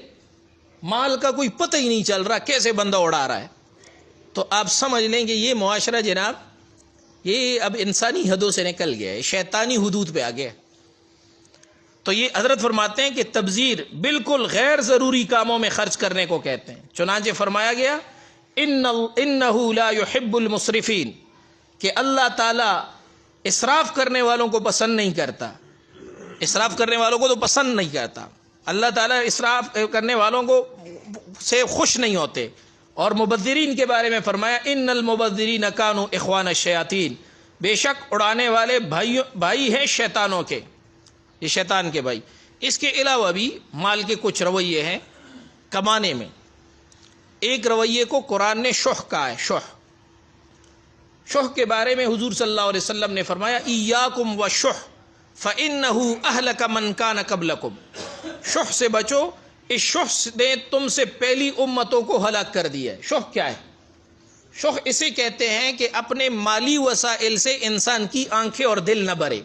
[SPEAKER 1] مال کا کوئی پتہ ہی نہیں چل رہا کیسے بندہ اڑا رہا ہے، تو آپ سمجھ لیں کہ یہ معاشرہ جناب یہ اب انسانی حدوں سے نکل گیا ہے، شیطانی حدود پہ آ گیا۔ تو یہ حضرت فرماتے ہیں کہ تبذیر بالکل غیر ضروری کاموں میں خرچ کرنے کو کہتے ہیں۔ چنانچہ فرمایا گیا انہ لا يحب المسرفین، کہ اللہ تعالیٰ اسراف کرنے والوں کو پسند نہیں کرتا، اسراف کرنے والوں کو تو پسند نہیں کرتا، اللہ تعالیٰ اسراف کرنے والوں کو سے خوش نہیں ہوتے۔ اور مبذرین کے بارے میں فرمایا ان المبذرین کانوا اخوان الشیاطین، بے شک اڑانے والے بھائی ہیں شیطانوں کے، یہ شیطان کے بھائی۔ اس کے علاوہ بھی مال کے کچھ رویے ہیں کمانے میں۔ ایک رویے کو قرآن نے شح کہا ہے، شح کے بارے میں حضور صلی اللہ علیہ وسلم نے فرمایا ایاکم والشح فإنہ اہلک من کان قبلکم، شح سے بچو، اس شح نے تم سے پہلی امتوں کو ہلاک کر دیا ہے۔ شح کیا ہے؟ شح اسے کہتے ہیں کہ اپنے مالی وسائل سے انسان کی آنکھیں اور دل نہ بھرے،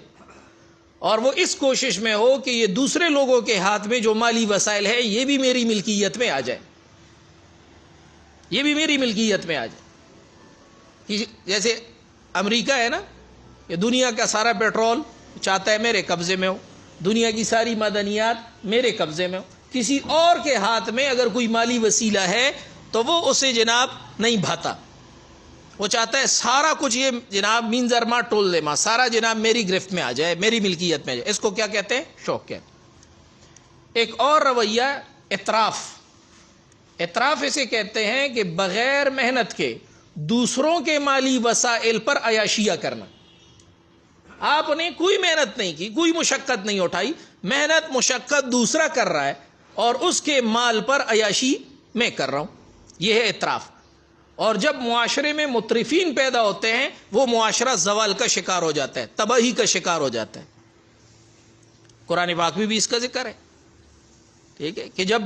[SPEAKER 1] اور وہ اس کوشش میں ہو کہ یہ دوسرے لوگوں کے ہاتھ میں جو مالی وسائل ہے یہ بھی میری ملکیت میں آ جائے، یہ بھی میری ملکیت میں آ جائے۔ جیسے امریکہ ہے نا، یہ دنیا کا سارا پیٹرول چاہتا ہے میرے قبضے میں ہو، دنیا کی ساری معدنیات میرے قبضے میں ہو، کسی اور کے ہاتھ میں اگر کوئی مالی وسیلہ ہے تو وہ اسے جناب نہیں بھاتا، وہ چاہتا ہے سارا کچھ یہ جناب مینزر ماں ٹول دے ماں، سارا جناب میری گرفت میں آ جائے، میری ملکیت میں آ جائے۔ اس کو کیا کہتے ہیں؟ شوق کہتے ہیں۔ ایک اور رویہ اطراف، اطراف اسے کہتے ہیں کہ بغیر محنت کے دوسروں کے مالی وسائل پر عیاشیہ کرنا۔ آپ نے کوئی محنت نہیں کی، کوئی مشقت نہیں اٹھائی، محنت مشقت دوسرا کر رہا ہے اور اس کے مال پر عیاشی میں کر رہا ہوں، یہ ہے اطراف۔ اور جب معاشرے میں مترفین پیدا ہوتے ہیں وہ معاشرہ زوال کا شکار ہو جاتا ہے، تباہی کا شکار ہو جاتا ہے۔ قرآن پاک میں بھی اس کا ذکر ہے، ٹھیک ہے، کہ جب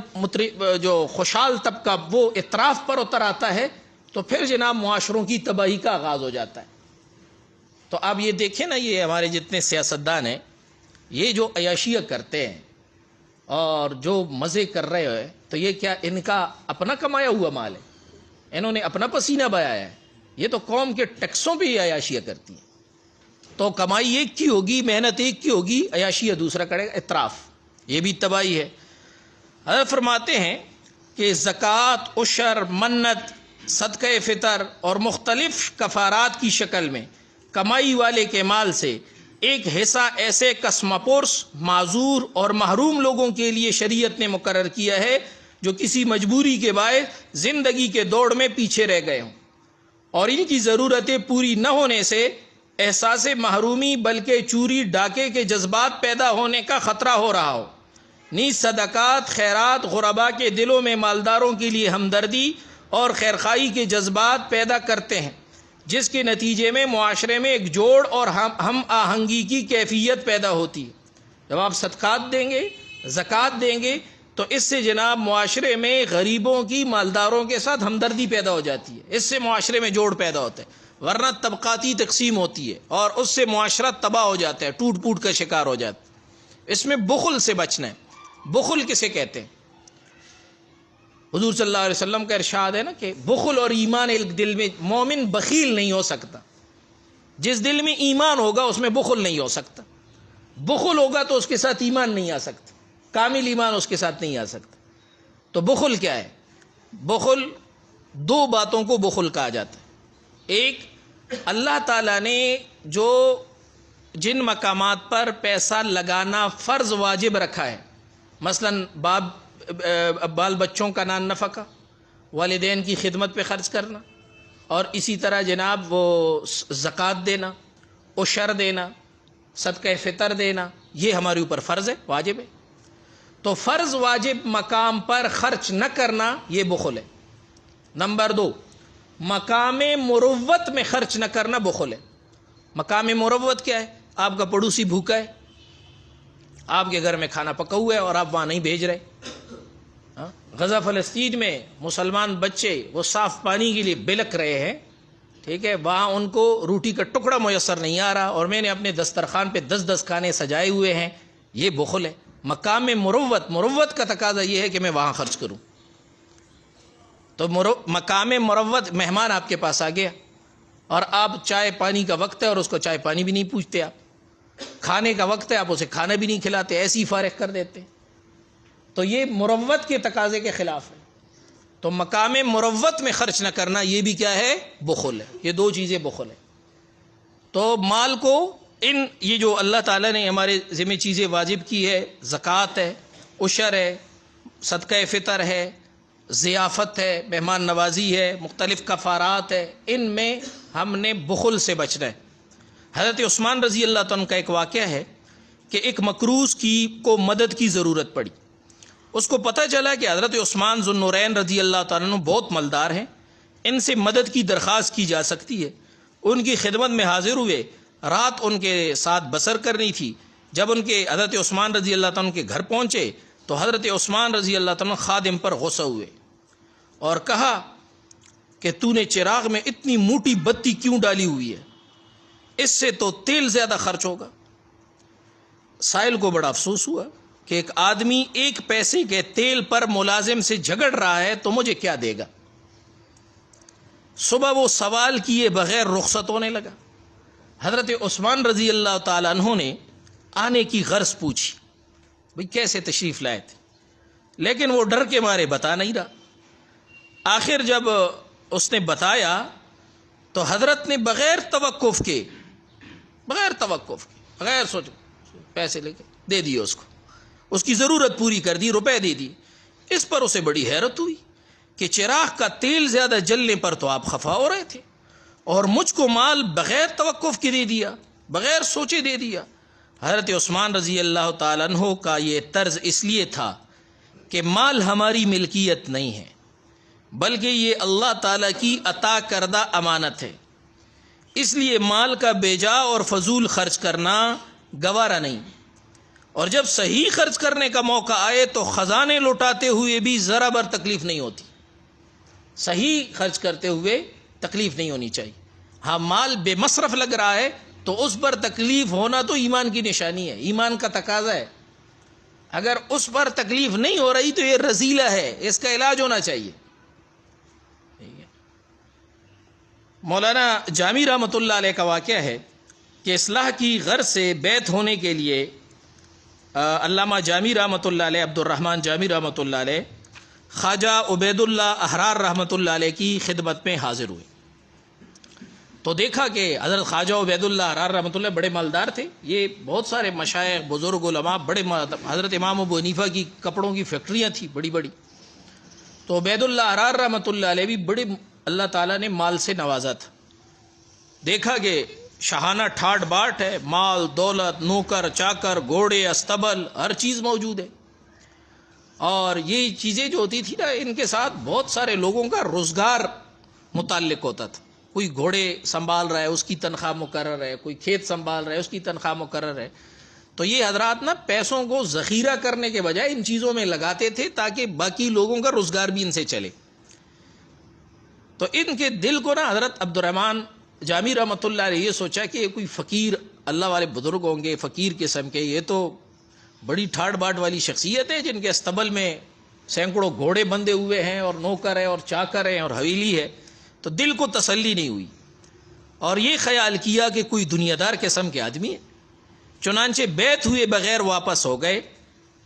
[SPEAKER 1] جو خوشحال طبقہ وہ اطراف پر اتر آتا ہے تو پھر جناب معاشروں کی تباہی کا آغاز ہو جاتا ہے۔ تو آپ یہ دیکھیں نا، یہ ہمارے جتنے سیاستدان ہیں یہ جو عیاشیاں کرتے ہیں اور جو مزے کر رہے ہیں تو یہ کیا ان کا اپنا کمایا ہوا مال ہے؟ انہوں نے اپنا پسینہ بہایا ہے؟ یہ تو قوم کے ٹیکسوں پہ ہی عیاشیاں کرتی ہیں۔ تو کمائی ایک کی ہوگی، محنت ایک کی ہوگی، عیاشیاں دوسرا کرے گا، اطراف، یہ بھی تباہی ہے۔ حضرت فرماتے ہیں کہ زکوٰۃ، عشر، منت، صدقہ فطر اور مختلف کفارات کی شکل میں کمائی والے کے مال سے ایک حصہ ایسے کسمپرس، معذور اور محروم لوگوں کے لیے شریعت نے مقرر کیا ہے جو کسی مجبوری کے باعث زندگی کے دوڑ میں پیچھے رہ گئے ہوں اور ان کی ضرورتیں پوری نہ ہونے سے احساس محرومی بلکہ چوری ڈاکے کے جذبات پیدا ہونے کا خطرہ ہو رہا ہو۔ نیز صدقات، خیرات غربا کے دلوں میں مالداروں کے لیے ہمدردی اور خیرخواہی کے جذبات پیدا کرتے ہیں، جس کے نتیجے میں معاشرے میں ایک جوڑ اور ہم آہنگی کی کیفیت پیدا ہوتی ہے۔ جب آپ صدقات دیں گے، زکوٰۃ دیں گے تو اس سے جناب معاشرے میں غریبوں کی مالداروں کے ساتھ ہمدردی پیدا ہو جاتی ہے، اس سے معاشرے میں جوڑ پیدا ہوتا ہے، ورنہ طبقاتی تقسیم ہوتی ہے اور اس سے معاشرہ تباہ ہو جاتا ہے، ٹوٹ پوٹ کا شکار ہو جاتا ہے۔ اس میں بخل سے بچنا ہے۔ بخل کسے کہتے ہیں؟ حضور صلی اللہ علیہ وسلم کا ارشاد ہے نا کہ بخل اور ایمان ایک دل میں، مومن بخیل نہیں ہو سکتا، جس دل میں ایمان ہوگا اس میں بخل نہیں ہو سکتا، بخل ہوگا تو اس کے ساتھ ایمان نہیں آ سکتا، کامل ایمان اس کے ساتھ نہیں آ سکتا۔ تو بخل کیا ہے؟ بخل، دو باتوں کو بخل کہا جاتا ہے۔ ایک، اللہ تعالیٰ نے جو جن مقامات پر پیسہ لگانا فرض واجب رکھا ہے، مثلا بال بچوں کا نان نفقہ، والدین کی خدمت پہ خرچ کرنا، اور اسی طرح جناب وہ زکوٰۃ دینا، عشر دینا، صدقہ فطر دینا، یہ ہمارے اوپر فرض ہے، واجب ہے۔ تو فرض واجب مقام پر خرچ نہ کرنا یہ بخل ہے۔ نمبر دو، مقام مروت میں خرچ نہ کرنا بخل ہے۔ مقام مروت کیا ہے؟ آپ کا پڑوسی بھوکا ہے، آپ کے گھر میں کھانا پکا ہوا ہے اور آپ وہاں نہیں بھیج رہے۔ غزہ فلسطین میں مسلمان بچے وہ صاف پانی کے لیے بلک رہے ہیں، ٹھیک ہے، وہاں ان کو روٹی کا ٹکڑا میسر نہیں آ رہا اور میں نے اپنے دسترخوان پہ 10 کھانے سجائے ہوئے ہیں، یہ بخل ہے۔ مقام مروت کا تقاضا یہ ہے کہ میں وہاں خرچ کروں۔ تو مقام مروت، مہمان آپ کے پاس آ گیا اور آپ چائے پانی کا وقت ہے اور اس کو چائے پانی بھی نہیں پوچھتے، آپ کھانے کا وقت ہے آپ اسے کھانا بھی نہیں کھلاتے، ایسے ہی فارغ کر دیتے، تو یہ مروت کے تقاضے کے خلاف ہے۔ تو مقام مروت میں خرچ نہ کرنا یہ بھی کیا ہے؟ بخل ہے۔ یہ دو چیزیں بخل ہے۔ تو مال کو یہ جو اللہ تعالیٰ نے ہمارے ذمہ چیزیں واجب کی ہے، زکوٰۃ ہے، عشر ہے، صدقہ فطر ہے، ضیافت ہے، مہمان نوازی ہے، مختلف کفارات ہے، ان میں ہم نے بخل سے بچنا ہے۔ حضرت عثمان رضی اللہ عنہ کا ایک واقعہ ہے کہ ایک مقروض کو مدد کی ضرورت پڑی۔ اس کو پتہ چلا کہ حضرت عثمان ذو النورین رضی اللہ تعالیٰ عنہ بہت مالدار ہیں، ان سے مدد کی درخواست کی جا سکتی ہے۔ ان کی خدمت میں حاضر ہوئے، رات ان کے ساتھ بسر کرنی تھی۔ جب ان کے حضرت عثمان رضی اللہ عنہ کے گھر پہنچے تو حضرت عثمان رضی اللہ عنہ خادم پر غصہ ہوئے اور کہا کہ تو نے چراغ میں اتنی موٹی بتی کیوں ڈالی ہوئی ہے؟ اس سے تو تیل زیادہ خرچ ہوگا۔ سائل کو بڑا افسوس ہوا کہ ایک آدمی 1 پیسے کے تیل پر ملازم سے جھگڑ رہا ہے تو مجھے کیا دے گا۔ صبح وہ سوال کیے بغیر رخصت ہونے لگا۔ حضرت عثمان رضی اللہ تعالیٰ عنہ نے آنے کی غرض پوچھی، بھئی کیسے تشریف لائے تھے، لیکن وہ ڈر کے مارے بتا نہیں رہا۔ آخر جب اس نے بتایا تو حضرت نے بغیر توقف کے بغیر سوچ پیسے لے کے دے دیے، اس کی ضرورت پوری کر دی، روپے دے دی۔ اس پر اسے بڑی حیرت ہوئی کہ چراغ کا تیل زیادہ جلنے پر تو آپ خفا ہو رہے تھے اور مجھ کو مال بغیر توقف کے دے دیا، بغیر سوچے دے دیا۔ حضرت عثمان رضی اللہ تعالیٰ عنہ کا یہ طرز اس لیے تھا کہ مال ہماری ملکیت نہیں ہے، بلکہ یہ اللہ تعالیٰ کی عطا کردہ امانت ہے، اس لیے مال کا بیجا اور فضول خرچ کرنا گوارا نہیں، اور جب صحیح خرچ کرنے کا موقع آئے تو خزانے لوٹاتے ہوئے بھی ذرا بر تکلیف نہیں ہوتی۔ صحیح خرچ کرتے ہوئے تکلیف نہیں ہونی چاہیے۔ ہاں مال بے مصرف لگ رہا ہے تو اس پر تکلیف ہونا تو ایمان کی نشانی ہے، ایمان کا تقاضا ہے. اگر اس پر تکلیف نہیں ہو رہی تو یہ رذیلہ ہے، اس کا علاج ہونا چاہیے. مولانا جامی رحمۃ اللہ علیہ کا واقعہ ہے کہ اصلاح کی غرض سے بیت ہونے کے لیے علامہ جامی رحمۃ اللہ علیہ، عبد الرحمن جامی رحمۃ اللہ علیہ، خواجہ عبید اللہ احرار رحمۃ اللہ علیہ کی خدمت میں حاضر ہوئے. تو دیکھا کہ حضرت خواجہ عبید اللہ احرار رحمۃ اللہ بڑے مالدار تھے. یہ بہت سارے مشائخ، بزرگ علماء، بڑے حضرت امام ابو حنیفہ کی کپڑوں کی فیکٹریاں تھیں بڑی بڑی. تو عبید اللہ احرار رحمۃ اللہ علیہ بھی بڑے اللہ تعالیٰ نے مال سے نوازا تھا. دیکھا کہ شاہانہ ٹھاٹ باٹ ہے، مال دولت، نوکر چاکر، گھوڑے، استبل، ہر چیز موجود ہے. اور یہ چیزیں جو ہوتی تھی نا، ان کے ساتھ بہت سارے لوگوں کا روزگار متعلق ہوتا تھا. کوئی گھوڑے سنبھال رہا ہے، اس کی تنخواہ مقرر ہے، کوئی کھیت سنبھال رہا ہے، اس کی تنخواہ مقرر ہے. تو یہ حضرات نا پیسوں کو ذخیرہ کرنے کے بجائے ان چیزوں میں لگاتے تھے تاکہ باقی لوگوں کا روزگار بھی ان سے چلے. تو ان کے دل کو نا حضرت عبد الرحمن جامی رحمۃ اللہ علیہ یہ سوچا کہ یہ کوئی فقیر اللہ والے بزرگ ہوں گے، فقیر قسم کے، یہ تو بڑی ٹھاٹ باٹ والی شخصیت ہے جن کے استبل میں سینکڑوں گھوڑے بندھے ہوئے ہیں اور نوکر ہے اور چاکر ہیں اور حویلی ہے. تو دل کو تسلی نہیں ہوئی اور یہ خیال کیا کہ کوئی دنیا دار قسم کے آدمی ہے. چنانچہ بیت ہوئے بغیر واپس ہو گئے.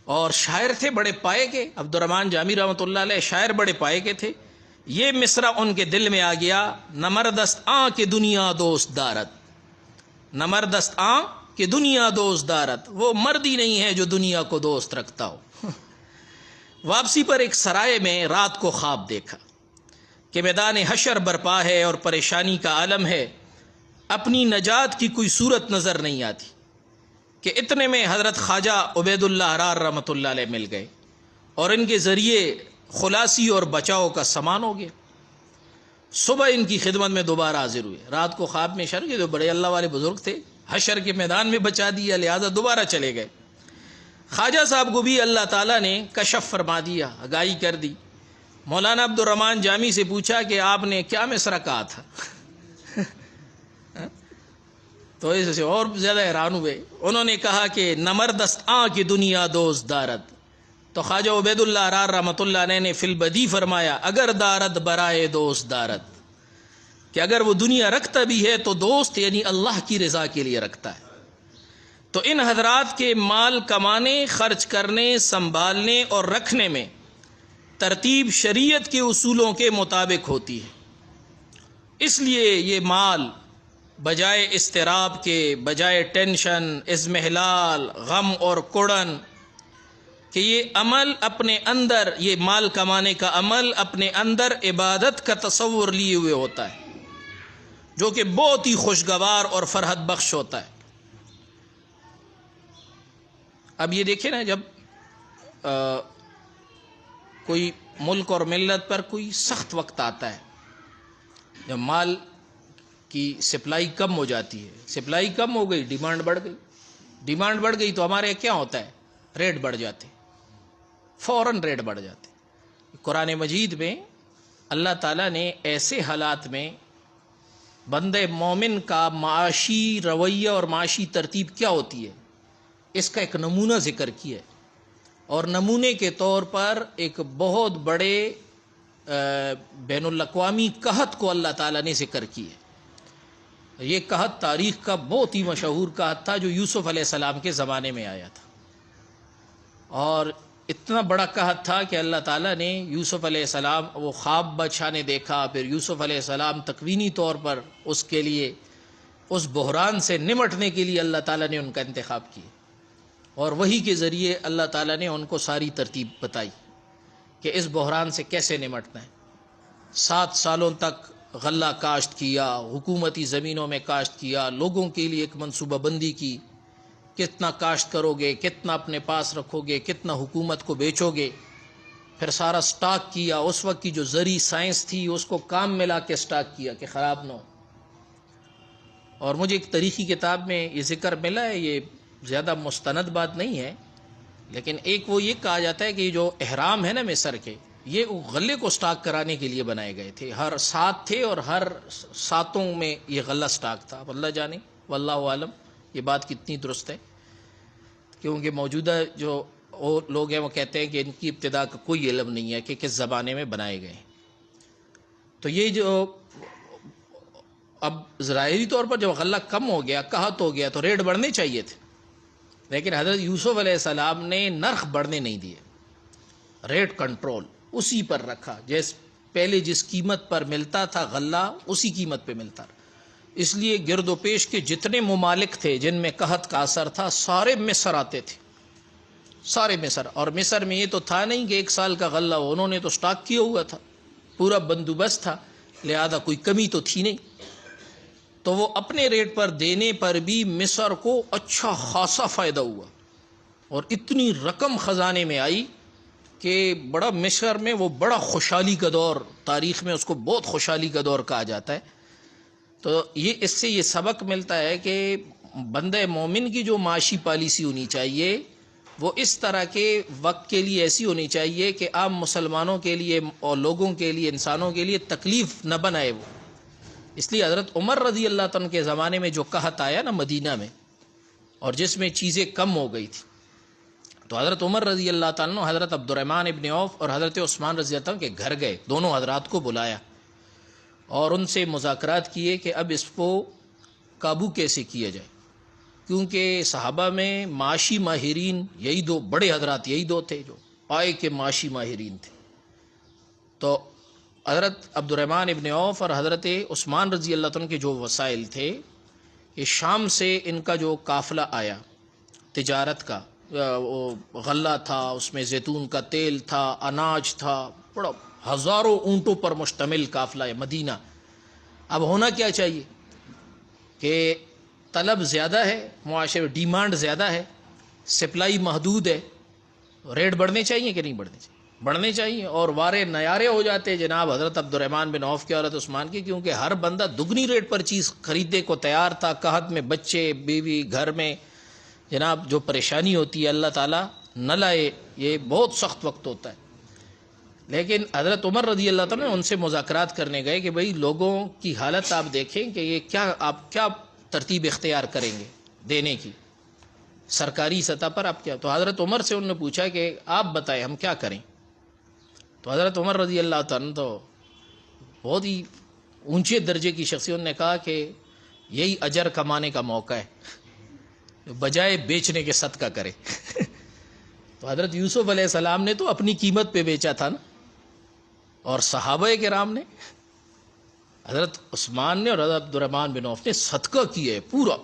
[SPEAKER 1] اور شاعر تھے بڑے پائے کے، عبد الرحمن جامی رحمۃ اللہ علیہ شاعر بڑے پائے کے تھے. یہ مصرع ان کے دل میں آ گیا: نمردست آں کہ دنیا دوست دارت، نمردست آں کہ دنیا دوست دارت، وہ مرد ہی نہیں ہے جو دنیا کو دوست رکھتا ہو. واپسی پر ایک سرائے میں رات کو خواب دیکھا کہ میدان حشر برپا ہے اور پریشانی کا عالم ہے. اپنی نجات کی کوئی صورت نظر نہیں آتی کہ اتنے میں حضرت خواجہ عبید اللہ احرار رحمۃ اللہ علیہ مل گئے اور ان کے ذریعے خلاصی اور بچاؤ کا سامان ہو گیا. صبح ان کی خدمت میں دوبارہ حاضر ہوئے. رات کو خواب میں شر کے جو بڑے اللہ والے بزرگ تھے، حشر کے میدان میں بچا دیا، لہذا دوبارہ چلے گئے. خواجہ صاحب کو بھی اللہ تعالیٰ نے کشف فرما دیا، آگاہی کر دی. مولانا عبد الرحمن جامی سے پوچھا کہ آپ نے کیا مصرع کہا تھا؟ تو اس سے اور زیادہ حیران ہوئے. انہوں نے کہا کہ نمردست آں کی دنیا دوست دارت. تو خواجہ عبید اللہ احرار رحمۃ اللہ علیہ نے فی البدی فرمایا: اگر دارت برائے دوست دارت، کہ اگر وہ دنیا رکھتا بھی ہے تو دوست یعنی اللہ کی رضا کے لیے رکھتا ہے. تو ان حضرات کے مال کمانے، خرچ کرنے، سنبھالنے اور رکھنے میں ترتیب شریعت کے اصولوں کے مطابق ہوتی ہے. اس لیے یہ مال بجائے اضطراب کے، بجائے ٹینشن، اضمحلال، غم اور کڑن، کہ یہ عمل اپنے اندر، یہ مال کمانے کا عمل اپنے اندر عبادت کا تصور لیے ہوئے ہوتا ہے، جو کہ بہت ہی خوشگوار اور فرحت بخش ہوتا ہے. اب یہ دیکھیں نا، جب کوئی ملک اور ملت پر کوئی سخت وقت آتا ہے، جب مال کی سپلائی کم ہو جاتی ہے، سپلائی کم ہو گئی، ڈیمانڈ بڑھ گئی، ڈیمانڈ بڑھ گئی تو ہمارے کیا ہوتا ہے؟ ریٹ بڑھ جاتے، فوراً ریٹ بڑھ جاتے. قرآن مجید میں اللہ تعالیٰ نے ایسے حالات میں بندے مومن کا معاشی رویہ اور معاشی ترتیب کیا ہوتی ہے، اس کا ایک نمونہ ذکر کیا ہے. اور نمونے کے طور پر ایک بہت بڑے بین الاقوامی قحط کو اللہ تعالیٰ نے ذکر کی ہے. یہ قحط تاریخ کا بہت ہی مشہور قحط تھا جو یوسف علیہ السلام کے زمانے میں آیا تھا. اور اتنا بڑا قحط تھا کہ اللہ تعالیٰ نے یوسف علیہ السلام، وہ خواب بادشاہ نے دیکھا، پھر یوسف علیہ السلام تکوینی طور پر اس کے لیے، اس بحران سے نمٹنے کے لیے اللہ تعالیٰ نے ان کا انتخاب کیا. اور وہی کے ذریعے اللہ تعالیٰ نے ان کو ساری ترتیب بتائی کہ اس بحران سے کیسے نمٹنا ہے. 7 سالوں تک غلہ کاشت کیا، حکومتی زمینوں میں کاشت کیا، لوگوں کے لیے ایک منصوبہ بندی کی، کتنا کاشت کرو گے، کتنا اپنے پاس رکھو گے، کتنا حکومت کو بیچو گے. پھر سارا سٹاک کیا، اس وقت کی جو زرعی سائنس تھی اس کو کام میں لا کے سٹاک کیا کہ خراب نہ ہو. اور مجھے ایک تاریخی کتاب میں یہ ذکر ملا ہے، یہ زیادہ مستند بات نہیں ہے، لیکن ایک وہ یہ کہا جاتا ہے کہ جو احرام ہے نا مصر کے، یہ غلے کو سٹاک کرانے کے لیے بنائے گئے تھے. ہر 7 تھے اور ہر 7 میں یہ غلہ سٹاک تھا. اب اللہ جانے واللہ عالم یہ بات کتنی درست ہے، کیونکہ موجودہ جو وہ لوگ ہیں وہ کہتے ہیں کہ ان کی ابتدا کا کوئی علم نہیں ہے کہ کس زمانے میں بنائے گئے ہیں۔ تو یہ جو اب ظاہری طور پر جب غلہ کم ہو گیا، قحط ہو گیا، تو ریٹ بڑھنے چاہیے تھے، لیکن حضرت یوسف علیہ السلام نے نرخ بڑھنے نہیں دیے، ریٹ کنٹرول اسی پر رکھا، جیسے پہلے جس قیمت پر ملتا تھا غلہ اسی قیمت پہ ملتا رہا۔ اس لیے گرد و پیش کے جتنے ممالک تھے جن میں قحط کا اثر تھا سارے مصر آتے تھے، سارے مصر، اور مصر میں یہ تو تھا نہیں کہ 1 سال کا غلہ ہو، انہوں نے تو سٹاک کیا ہوا تھا، پورا بندوبست تھا، لہذا کوئی کمی تو تھی نہیں۔ تو وہ اپنے ریٹ پر دینے پر بھی مصر کو اچھا خاصا فائدہ ہوا، اور اتنی رقم خزانے میں آئی کہ بڑا مصر میں وہ بڑا خوشحالی کا دور، تاریخ میں اس کو بہت خوشحالی کا دور کہا جاتا ہے۔ تو اس سے یہ سبق ملتا ہے کہ بندہ مومن کی جو معاشی پالیسی ہونی چاہیے وہ اس طرح کے وقت کے لیے ایسی ہونی چاہیے کہ عام مسلمانوں کے لیے اور لوگوں کے لیے، انسانوں کے لیے تکلیف نہ بنائے وہ۔ اس لیے حضرت عمر رضی اللہ عنہ کے زمانے میں جو قحط آیا نا مدینہ میں، اور جس میں چیزیں کم ہو گئی تھی، تو حضرت عمر رضی اللہ عنہ حضرت عبد الرحمن ابن عوف اور حضرت عثمان رضی اللہ عنہ کے گھر گئے، دونوں حضرات کو بلایا اور ان سے مذاکرات کیے کہ اب اس کو قابو کیسے کیا جائے، کیونکہ صحابہ میں معاشی ماہرین یہی دو بڑے حضرات، یہی دو تھے جو پائے کے معاشی ماہرین تھے۔ تو حضرت عبد الرحمن ابن عوف اور حضرت عثمان رضی اللہ عنہ کے جو وسائل تھے، یہ شام سے ان کا جو قافلہ آیا تجارت کا، غلہ تھا، اس میں زیتون کا تیل تھا، اناج تھا، بڑا ہزاروں اونٹوں پر مشتمل قافلہ ہے مدینہ۔ اب ہونا کیا چاہیے کہ طلب زیادہ ہے، معاشرے میں ڈیمانڈ زیادہ ہے، سپلائی محدود ہے، ریٹ بڑھنے چاہیے کہ نہیں بڑھنے چاہیے؟ بڑھنے چاہیے، اور وارے نیارے ہو جاتے جناب حضرت عبد الرحمن بن عوف کے، حضرت عثمان کی، کیونکہ ہر بندہ دگنی ریٹ پر چیز خریدنے کو تیار تھا۔ قحط میں بچے، بیوی، گھر میں جناب جو پریشانی ہوتی ہے، اللہ تعالیٰ نہ لائے، یہ بہت سخت وقت ہوتا ہے۔ لیکن حضرت عمر رضی اللہ عنہ ان سے مذاکرات کرنے گئے کہ بھئی لوگوں کی حالت آپ دیکھیں کہ یہ کیا، آپ کیا ترتیب اختیار کریں گے دینے کی، سرکاری سطح پر آپ کیا؟ تو حضرت عمر سے انہوں نے پوچھا کہ آپ بتائیں ہم کیا کریں؟ تو حضرت عمر رضی اللہ عنہ تو بہت ہی اونچے درجے کی شخصیت نے کہا کہ یہی اجر کمانے کا موقع ہے، بجائے بیچنے کے صدقہ کرے۔ تو حضرت یوسف علیہ السلام نے تو اپنی قیمت پہ بیچا تھا نا، اور صحابہ کرام نے، حضرت عثمان نے اور حضرت عبد الرحمن بن عوف نے صدقہ کیا ہے پورا۔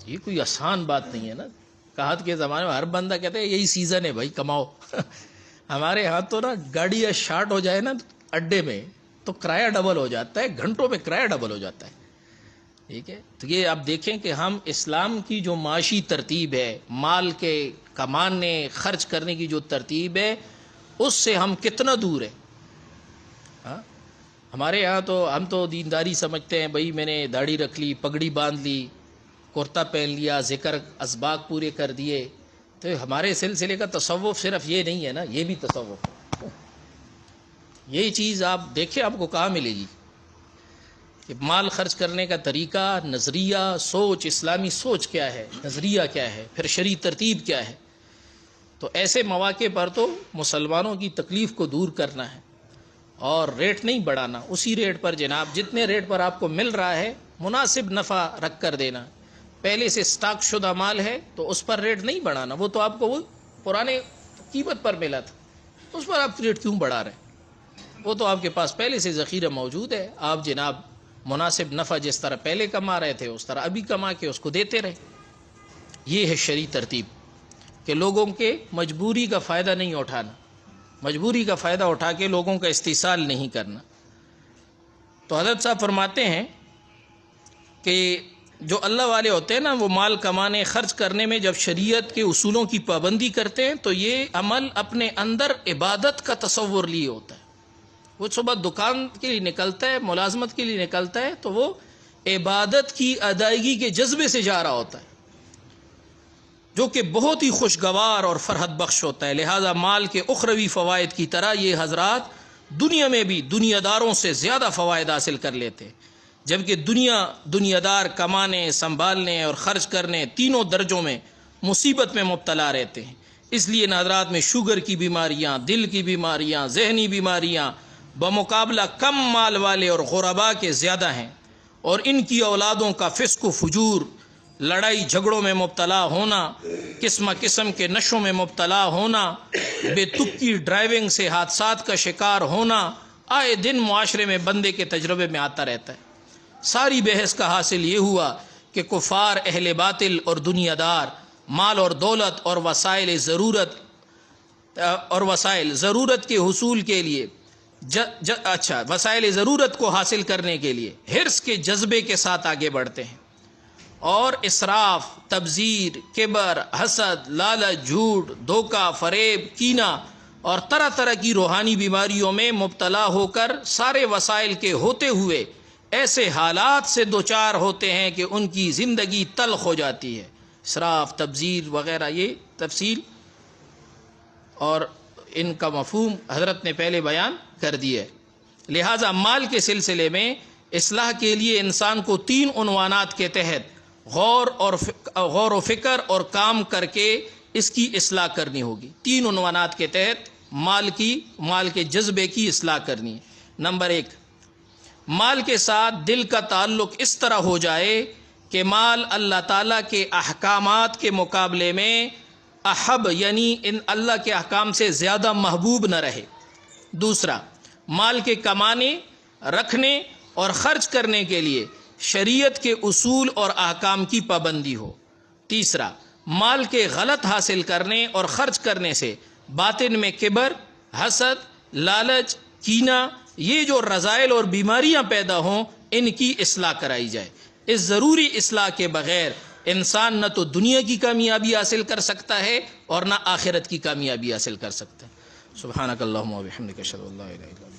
[SPEAKER 1] یہ کوئی آسان بات نہیں ہے نا، قحط کے زمانے میں ہر بندہ کہتا ہے یہی سیزن ہے بھائی کماؤ۔ ہمارے ہاں تو نا گاڑی یا شارٹ ہو جائے نا اڈے میں تو کرایہ ڈبل ہو جاتا ہے، گھنٹوں میں کرایہ ڈبل ہو جاتا ہے، ٹھیک ہے؟ تو یہ آپ دیکھیں کہ ہم اسلام کی جو معاشی ترتیب ہے، مال کے کمانے خرچ کرنے کی جو ترتیب ہے، اس سے ہم کتنا دور ہیں۔ ہاں ہمارے یہاں تو ہم تو دینداری سمجھتے ہیں، بھائی میں نے داڑھی رکھ لی، پگڑی باندھ لی، کرتا پہن لیا، ذکر اسباق پورے کر دیے، تو ہمارے سلسلے کا تصوف صرف یہ نہیں ہے نا، یہ بھی تصوف ہے۔ یہی چیز آپ دیکھیں آپ کو کہاں ملے گی کہ مال خرچ کرنے کا طریقہ، نظریہ، سوچ، اسلامی سوچ کیا ہے، نظریہ کیا ہے، پھر شرعی ترتیب کیا ہے۔ تو ایسے مواقع پر تو مسلمانوں کی تکلیف کو دور کرنا ہے اور ریٹ نہیں بڑھانا، اسی ریٹ پر جناب جتنے ریٹ پر آپ کو مل رہا ہے مناسب نفع رکھ کر دینا۔ پہلے سے سٹاک شدہ مال ہے تو اس پر ریٹ نہیں بڑھانا، وہ تو آپ کو وہ پرانے قیمت پر ملا تھا، اس پر آپ ریٹ کیوں بڑھا رہے ہیں؟ وہ تو آپ کے پاس پہلے سے ذخیرہ موجود ہے، آپ جناب مناسب نفع جس طرح پہلے کما رہے تھے اس طرح ابھی کما کے اس کو دیتے رہے۔ یہ ہے شرعی ترتیب کہ لوگوں کے مجبوری کا فائدہ نہیں اٹھانا، مجبوری کا فائدہ اٹھا کے لوگوں کا استحصال نہیں کرنا۔ تو حضرت صاحب فرماتے ہیں کہ جو اللہ والے ہوتے ہیں نا، وہ مال کمانے خرچ کرنے میں جب شریعت کے اصولوں کی پابندی کرتے ہیں تو یہ عمل اپنے اندر عبادت کا تصور لیے ہوتا ہے۔ وہ صبح دکان کے لیے نکلتا ہے، ملازمت کے لیے نکلتا ہے تو وہ عبادت کی ادائیگی کے جذبے سے جا رہا ہوتا ہے، جو کہ بہت ہی خوشگوار اور فرحت بخش ہوتا ہے۔ لہذا مال کے اخروی فوائد کی طرح یہ حضرات دنیا میں بھی دنیا داروں سے زیادہ فوائد حاصل کر لیتے ہیں۔ جبکہ دنیا دار کمانے، سنبھالنے اور خرچ کرنے تینوں درجوں میں مصیبت میں مبتلا رہتے ہیں۔ اس لیے ان حضرات میں شوگر کی بیماریاں، دل کی بیماریاں، ذہنی بیماریاں بمقابلہ کم مال والے اور غرباء کے زیادہ ہیں، اور ان کی اولادوں کا فسق و فجور، لڑائی جھگڑوں میں مبتلا ہونا، قسم قسم کے نشوں میں مبتلا ہونا، بے تکی ڈرائیونگ سے حادثات کا شکار ہونا آئے دن معاشرے میں بندے کے تجربے میں آتا رہتا ہے۔ ساری بحث کا حاصل یہ ہوا کہ کفار، اہل باطل اور دنیا دار مال اور دولت اور وسائل ضرورت کے حصول کے لیے وسائل ضرورت کو حاصل کرنے کے لیے حرص کے جذبے کے ساتھ آگے بڑھتے ہیں، اور اسراف، تبذیر، کبر، حسد، لالچ، جھوٹ، دھوکہ، فریب، کینہ اور طرح طرح کی روحانی بیماریوں میں مبتلا ہو کر سارے وسائل کے ہوتے ہوئے ایسے حالات سے دوچار ہوتے ہیں کہ ان کی زندگی تلخ ہو جاتی ہے۔ اسراف، تبذیر وغیرہ یہ تفصیل اور ان کا مفہوم حضرت نے پہلے بیان کر دیا ہے۔ لہٰذا مال کے سلسلے میں اصلاح کے لیے انسان کو 3 عنوانات کے تحت غور و فکر اور کام کر کے اس کی اصلاح کرنی ہوگی۔ 3 عنوانات کے تحت مال کے جذبے کی اصلاح کرنی ہے۔ نمبر 1، مال کے ساتھ دل کا تعلق اس طرح ہو جائے کہ مال اللہ تعالیٰ کے احکامات کے مقابلے میں احب، یعنی ان اللہ کے احکام سے زیادہ محبوب نہ رہے۔ دوسرا، مال کے کمانے، رکھنے اور خرچ کرنے کے لیے شریعت کے اصول اور احکام کی پابندی ہو۔ تیسرا، مال کے غلط حاصل کرنے اور خرچ کرنے سے باطن میں کبر، حسد، لالچ، کینہ، یہ جو رذائل اور بیماریاں پیدا ہوں، ان کی اصلاح کرائی جائے۔ اس ضروری اصلاح کے بغیر انسان نہ تو دنیا کی کامیابی حاصل کر سکتا ہے اور نہ آخرت کی کامیابی حاصل کر سکتا ہے۔ سبحانک اللہم و بحمدک، اشہد ان لا الہ الا انت۔